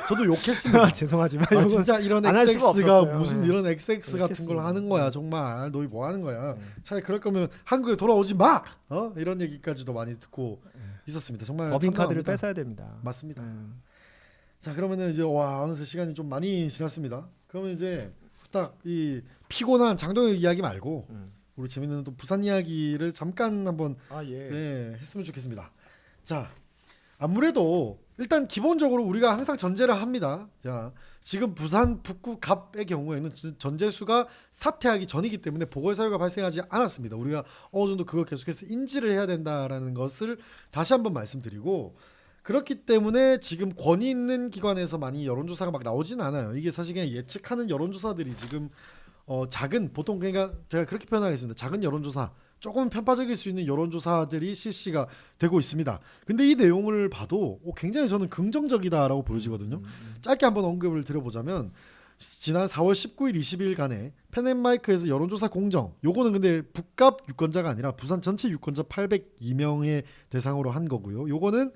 저도 욕했습니다. 죄송하지만 진짜 이런 안할 수가 XX가 없었어요. 무슨 네. 이런 XX 같은 걸 욕했습니다. 하는 거야. 정말 너희 뭐 하는 거야. 차라리 그럴 거면 한국에 돌아오지 마. 이런 얘기까지도 많이 듣고 있었습니다. 정말 법인 카드를 참담합니다. 뺏어야 됩니다. 맞습니다. 자, 그러면은 이제 어느새 시간이 좀 많이 지났습니다. 그러면 이제 딱 이 피곤한 장동혁 이야기 말고 우리 재밌는 또 부산 이야기를 잠깐 한번 했으면 좋겠습니다. 자, 아무래도 일단 기본적으로 우리가 항상 전제를 합니다. 자, 지금 부산 북구 갑의 경우에는 전제수가 사퇴하기 전이기 때문에 보궐사유가 발생하지 않았습니다. 우리가 어느 정도 그걸 계속해서 인지를 해야 된다라는 것을 다시 한번 말씀드리고, 그렇기 때문에 지금 권위 있는 기관에서 많이 여론조사가 막 나오진 않아요. 이게 사실 그냥 예측하는 여론조사들이 지금 작은, 보통 그러니까 제가 그렇게 표현하겠습니다. 작은 여론조사, 조금 편파적일 수 있는 여론조사들이 실시가 되고 있습니다. 근데 이 내용을 봐도 굉장히 저는 긍정적이다라고 보여지거든요. 짧게 한번 언급을 드려보자면 지난 4월 19일 20일간에 펜앤마이크에서 여론조사 공정, 요거는 근데 북갑 유권자가 아니라 부산 전체 유권자 802명의 대상으로 한 거고요. 요거는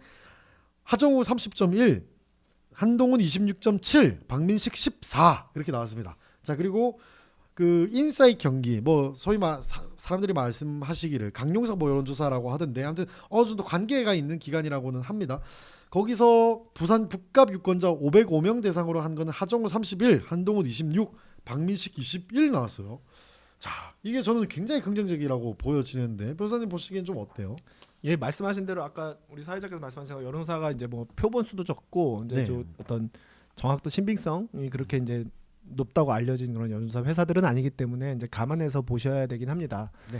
하정우 30.1, 한동훈 26.7, 박민식 14 이렇게 나왔습니다. 자, 그리고 그 인사이트 경기, 뭐 소위 말 사람들이 말씀하시기를 강용석 뭐 여론조사라고 하던데, 아무튼 어느 정도 관계가 있는 기관이라고는 합니다. 거기서 부산 북갑 유권자 505명 대상으로 한 거는 하정우 31, 한동훈 26, 박민식 21 나왔어요. 자, 이게 저는 굉장히 긍정적이라고 보여지는데 변호사님 보시기엔 좀 어때요? 예, 말씀하신 대로 아까 우리 사회자께서 말씀하신 여론조사가 이제 뭐 표본 수도 적고 이제 좀 어떤 정확도 신빙성이 그렇게 이제 높다고 알려진 그런 여론조사 회사들은 아니기 때문에 이제 감안해서 보셔야 되긴 합니다. 네.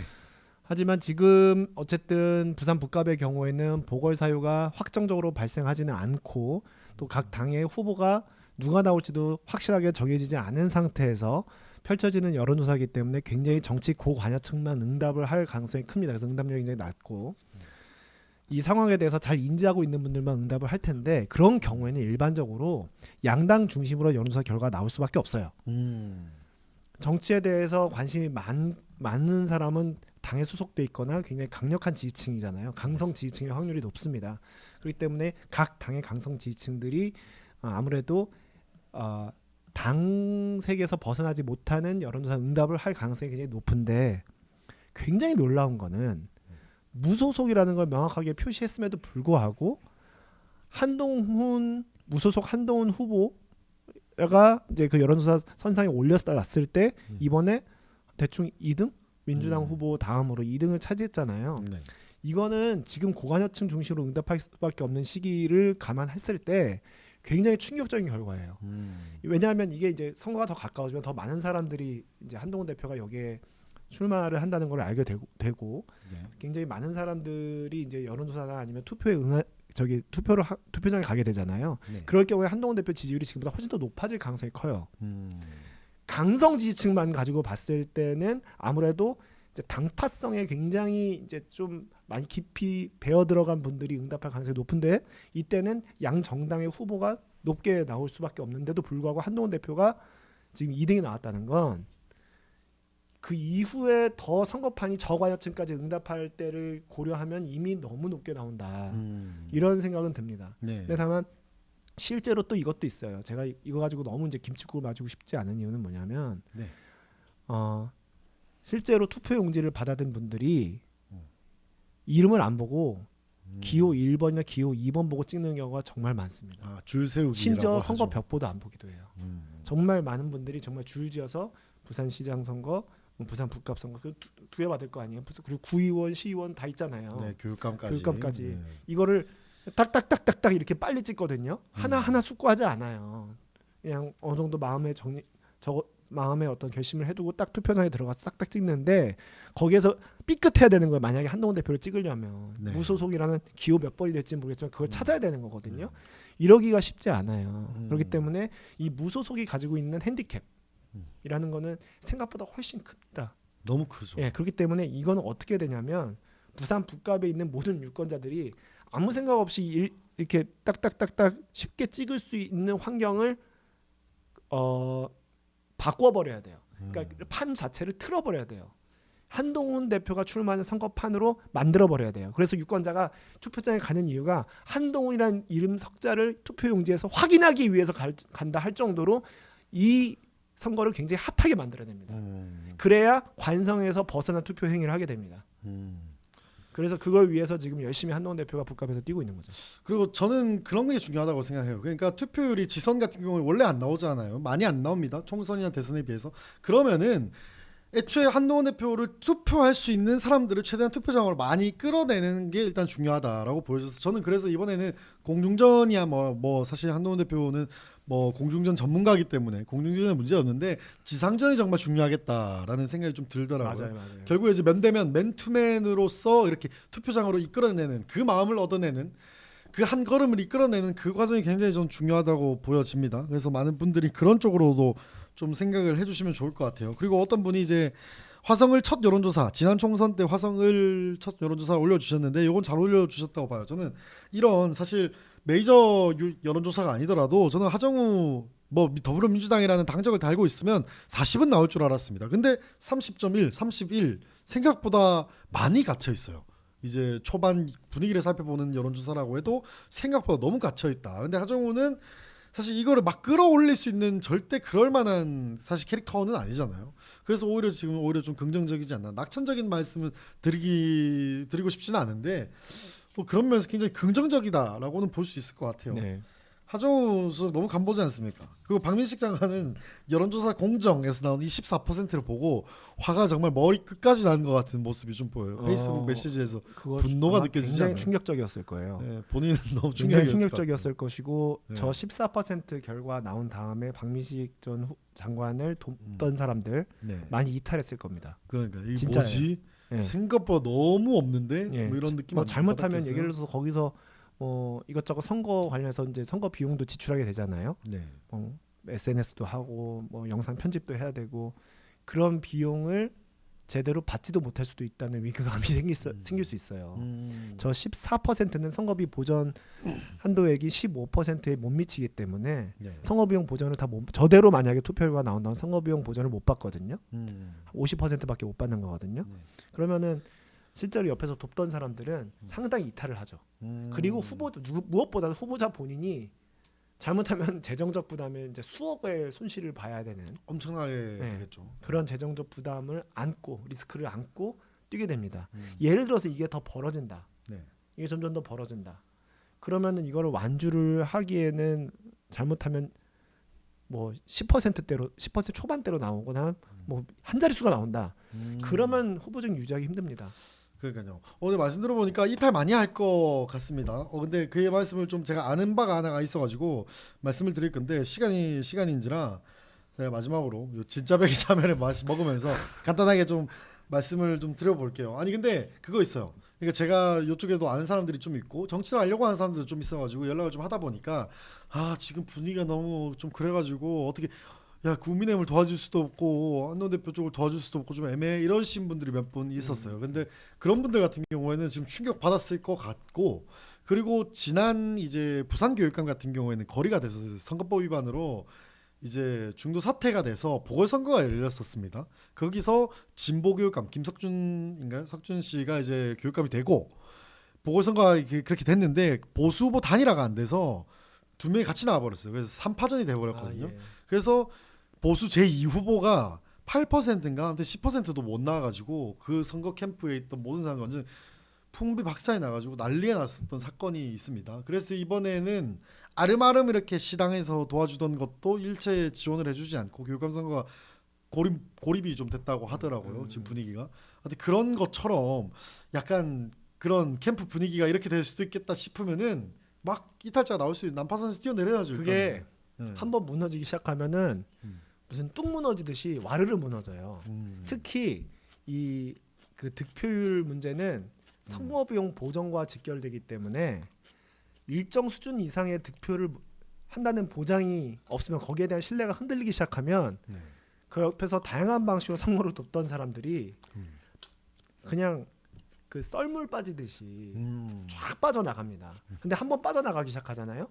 하지만 지금 어쨌든 부산 북갑의 경우에는 보궐사유가 확정적으로 발생하지는 않고 또 각 당의 후보가 누가 나올지도 확실하게 정해지지 않은 상태에서 펼쳐지는 여론조사이기 때문에 굉장히 정치 고관여층만 응답을 할 가능성이 큽니다. 그래서 응답률이 굉장히 낮고 이 상황에 대해서 잘 인지하고 있는 분들만 응답을 할 텐데, 그런 경우에는 일반적으로 양당 중심으로 여론조사 결과가 나올 수밖에 없어요. 정치에 대해서 관심이 많은 사람은 당에 소속돼 있거나 굉장히 강력한 지지층이잖아요. 강성 지지층의 확률이 높습니다. 그렇기 때문에 각 당의 강성 지지층들이 아무래도 당색에서 벗어나지 못하는 여론조사 응답을 할 가능성이 굉장히 높은데, 굉장히 놀라운 거는 무소속이라는 걸 명확하게 표시했음에도 불구하고 한동훈 무소속 한동훈 후보가 이제 그 여론조사 선상에 올렸을 때 이번에 대충 2등 민주당 후보 다음으로 2등을 차지했잖아요. 네. 이거는 지금 고관여층 중심으로 응답할 수밖에 없는 시기를 감안했을 때 굉장히 충격적인 결과예요. 왜냐하면 이게 이제 선거가 더 가까워지면 더 많은 사람들이 이제 한동훈 대표가 여기에 출마를 한다는 걸 알게 되고 굉장히 많은 사람들이 이제 여론조사나 아니면 투표장에 가게 되잖아요. 그럴 경우에 한동훈 대표 지지율이 지금보다 훨씬 더 높아질 가능성이 커요. 강성 지지층만 가지고 봤을 때는 아무래도 이제 당파성에 굉장히 이제 좀 많이 깊이 배어 들어간 분들이 응답할 가능성이 높은데, 이때는 양 정당의 후보가 높게 나올 수밖에 없는데도 불구하고 한동훈 대표가 지금 2등이 나왔다는 건 그 이후에 더 선거판이 저관여층까지 응답할 때를 고려하면 이미 너무 높게 나온다. 이런 생각은 듭니다. 근데 다만 실제로 또 이것도 있어요. 제가 이거 가지고 너무 이제 김칫국을 맞고 싶지 않은 이유는 뭐냐면 실제로 투표 용지를 받아든 분들이 이름을 안 보고 기호 1번이나 기호 2번 보고 찍는 경우가 정말 많습니다. 줄 세우기라고 심지어 선거 하죠. 벽보도 안 보기도 해요. 정말 많은 분들이 정말 줄지어서 부산시장 선거, 부산 북갑 선거 두 개 받을 거 아니에요. 그리고 구의원, 시의원 다 있잖아요. 네, 교육감까지. 이거를 딱딱딱딱딱 이렇게 빨리 찍거든요. 하나하나 숙고하지 않아요. 그냥 어느 정도 마음에 어떤 결심을 해두고 딱 투표장에 들어가서 딱딱 찍는데, 거기에서 삐끗해야 되는 거예요. 만약에 한동훈 대표를 찍으려면 무소속이라는 기호 몇 번이 될지 모르겠지만 그걸 찾아야 되는 거거든요. 이러기가 쉽지 않아요. 그렇기 때문에 이 무소속이 가지고 있는 핸디캡이라는 거는 생각보다 훨씬 큽니다. 너무 크죠. 예, 그렇기 때문에 이거는 어떻게 되냐면 부산 북갑에 있는 모든 유권자들이 아무 생각 없이 이렇게 딱딱딱딱 쉽게 찍을 수 있는 환경을 바꿔버려야 돼요. 그러니까 판 자체를 틀어버려야 돼요. 한동훈 대표가 출마하는 선거판으로 만들어 버려야 돼요. 그래서 유권자가 투표장에 가는 이유가 한동훈이라는 이름 석자를 투표용지에서 확인하기 위해서 간다 할 정도로 이 선거를 굉장히 핫하게 만들어야 됩니다. 그래야 관성에서 벗어난 투표 행위를 하게 됩니다. 그래서 그걸 위해서 지금 열심히 한동훈 대표가 북갑에서 뛰고 있는 거죠. 그리고 저는 그런 게 중요하다고 생각해요. 그러니까 투표율이 지선 같은 경우에 원래 안 나오잖아요. 많이 안 나옵니다. 총선이나 대선에 비해서. 그러면은 애초에 한동훈 대표를 투표할 수 있는 사람들을 최대한 투표장으로 많이 끌어내는 게 일단 중요하다라고 보여져서 저는 그래서 이번에는 공중전이야 뭐 사실 한동훈 대표는 뭐 공중전 전문가이기 때문에 공중전은 문제였는데 지상전이 정말 중요하겠다라는 생각이 좀 들더라고요. 맞아요. 결국에 이제 맨대면 맨투맨으로서 이렇게 투표장으로 이끌어내는 그 마음을 얻어내는 그 한 걸음을 이끌어내는 그 과정이 굉장히 좀 중요하다고 보여집니다. 그래서 많은 분들이 그런 쪽으로도 좀 생각을 해주시면 좋을 것 같아요. 그리고 어떤 분이 이제 화성을 첫 여론조사, 지난 총선 때 화성을 첫 여론조사를 올려주셨는데 이건 잘 올려주셨다고 봐요. 저는 이런 사실 메이저 여론조사가 아니더라도 저는 하정우 뭐 더불어민주당이라는 당적을 달고 있으면 40은 나올 줄 알았습니다. 근데 30.1, 31 생각보다 많이 갇혀 있어요. 이제 초반 분위기를 살펴보는 여론조사라고 해도 생각보다 너무 갇혀 있다. 근데 하정우는 사실 이거를 막 끌어올릴 수 있는 절대 그럴 만한 사실 캐릭터는 아니잖아요. 그래서 오히려 지금 오히려 좀 긍정적이지 않나. 낙천적인 말씀을 드리고 싶지는 않은데 뭐 그런 면에서 굉장히 긍정적이다라고는 볼 수 있을 것 같아요. 네. 하정우 수석 너무 간보지 않습니까? 그리고 박민식 장관은 여론조사 공정에서 나온 24%를 보고 화가 정말 머리 끝까지 나는 것 같은 모습이 좀 보여요. 페이스북 메시지에서 분노가 느껴지지 않아요? 굉장히 충격적이었을 거예요. 네, 본인은 너무 굉장히 충격적이었을 것이고 네. 저 14% 결과 나온 다음에 박민식 전 장관을 돕던 사람들 네. 많이 이탈했을 겁니다. 그러니까 이게 진짜예요. 뭐지? 네. 생각보다 너무 없는데 예. 뭐 이런 느낌 뭐 잘못하면 받았겠어요? 예를 들어서 거기서 이것저것 선거 관련해서 이제 선거 비용도 지출하게 되잖아요. 네. SNS도 하고 뭐 영상 편집도 해야 되고 그런 비용을 제대로 받지도 못할 수도 있다는 위기감이 생길 수 있어요. 저 14%는 선거비 보전 한도액이 15%에 못 미치기 때문에 네. 선거비용 보전을 저대로 만약에 투표율가 나온다면 선거비용 보전을 못 받거든요. 50%밖에 못 받는 거거든요. 네. 그러면은 실제로 옆에서 돕던 사람들은 상당히 이탈을 하죠. 그리고 무엇보다 후보자 본인이 잘못하면 재정적 부담에 이제 수억의 손실을 봐야 되는 엄청나게 네. 되겠죠. 그런 재정적 부담을 안고 리스크를 안고 뛰게 됩니다. 예를 들어서 이게 더 벌어진다. 네. 이게 점점 더 벌어진다. 그러면은 이거를 완주를 하기에는 잘못하면 뭐 10%대로 10% 초반대로 나오거나 뭐 한 자릿수가 나온다. 그러면 후보적 유지하기 힘듭니다. 그러니까요. 오늘 말씀 들어보니까 이탈 많이 할 것 같습니다. 근데 그의 말씀을 좀 제가 아는 바가 하나가 있어가지고 말씀을 드릴 건데 시간인지라 제가 마지막으로 요 진짜 배기 자매를 먹으면서 간단하게 좀 말씀을 좀 드려볼게요. 아니 근데 그거 있어요. 그러니까 제가 이쪽에도 아는 사람들이 좀 있고 정치를 하려고 하는 사람들도 좀 있어가지고 연락을 좀 하다 보니까 지금 분위기가 너무 좀 그래가지고 어떻게 국민의힘을 도와줄 수도 없고 한동훈 대표 쪽을 도와줄 수도 없고 좀 애매해 이러신 분들이 몇 분 있었어요. 근데 그런 분들 같은 경우에는 지금 충격 받았을 것 같고 그리고 지난 이제 부산교육감 같은 경우에는 거리가 돼서 선거법 위반으로 이제 중도 사퇴가 돼서 보궐선거가 열렸었습니다. 거기서 진보교육감 김석준인가요? 석준 씨가 이제 교육감이 되고 보궐선거가 그렇게 됐는데 보수 후보 단일화가 안 돼서 두 명이 같이 나와버렸어요. 그래서 3파전이 돼버렸거든요. 예. 그래서 보수 제2후보가 8%인가 아무튼 10%도 못 나와가지고 그 선거 캠프에 있던 모든 사람이 완전 풍비박산이 나가지고 난리가 났었던 사건이 있습니다. 그래서 이번에는 아름아름 이렇게 시당에서 도와주던 것도 일체 지원을 해주지 않고 교육감 선거가 고립이 좀 됐다고 하더라고요. 지금 분위기가. 근데 그런 것처럼 약간 그런 캠프 분위기가 이렇게 될 수도 있겠다 싶으면은 막 이탈자가 나올 수 있는 난파선에서 뛰어내려야죠. 그게 네. 한번 무너지기 시작하면은 무슨 뚝 무너지듯이 와르르 무너져요. 특히 이 그 득표율 문제는 선거비용 보전과 직결되기 때문에 일정 수준 이상의 득표를 한다는 보장이 없으면 거기에 대한 신뢰가 흔들리기 시작하면 그 옆에서 다양한 방식으로 선거를 돕던 사람들이 그냥 그 썰물 빠지듯이 쫙 빠져나갑니다. 근데 한번 빠져나가기 시작하잖아요.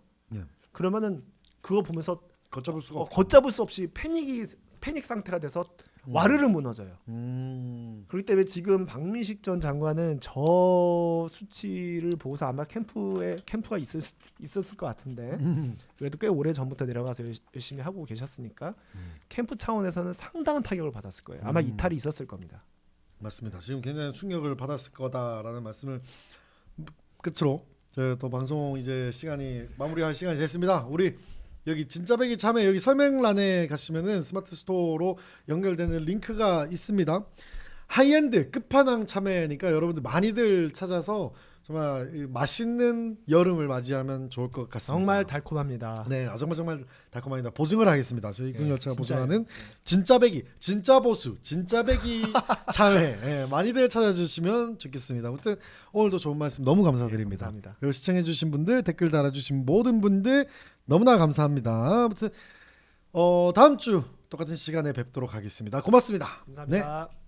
그러면은 그거 보면서 걷잡을 수가 없죠. 걷잡을 수 없이 패닉 상태가 돼서 와르르 무너져요. 그렇기 때문에 지금 박민식 전 장관은 저 수치를 보고서 아마 캠프가 있었을 것 같은데 그래도 꽤 오래 전부터 내려가서 열심히 하고 계셨으니까 캠프 차원에서는 상당한 타격을 받았을 거예요. 아마 이탈이 있었을 겁니다. 맞습니다. 지금 굉장히 충격을 받았을 거다라는 말씀을 끝으로 저희 또 방송 이제 시간이 마무리할 시간이 됐습니다. 우리 여기 진짜배기 참여 여기 설명란에 가시면은 스마트 스토어로 연결되는 링크가 있습니다. 하이엔드 끝판왕 참외니까 여러분들 많이들 찾아서 정말 맛있는 여름을 맞이하면 좋을 것 같습니다. 정말 달콤합니다. 네, 정말 달콤합니다. 보증을 하겠습니다. 저희 국열차가 진짜요. 보증하는 진짜배기, 진짜 보수, 진짜배기 참외. 네, 많이들 찾아주시면 좋겠습니다. 아무튼 오늘도 좋은 말씀 너무 감사드립니다. 감사합니다. 그리고 시청해주신 분들, 댓글 달아주신 모든 분들 너무나 감사합니다. 아무튼 다음 주 똑같은 시간에 뵙도록 하겠습니다. 고맙습니다. 감사합니다. 네.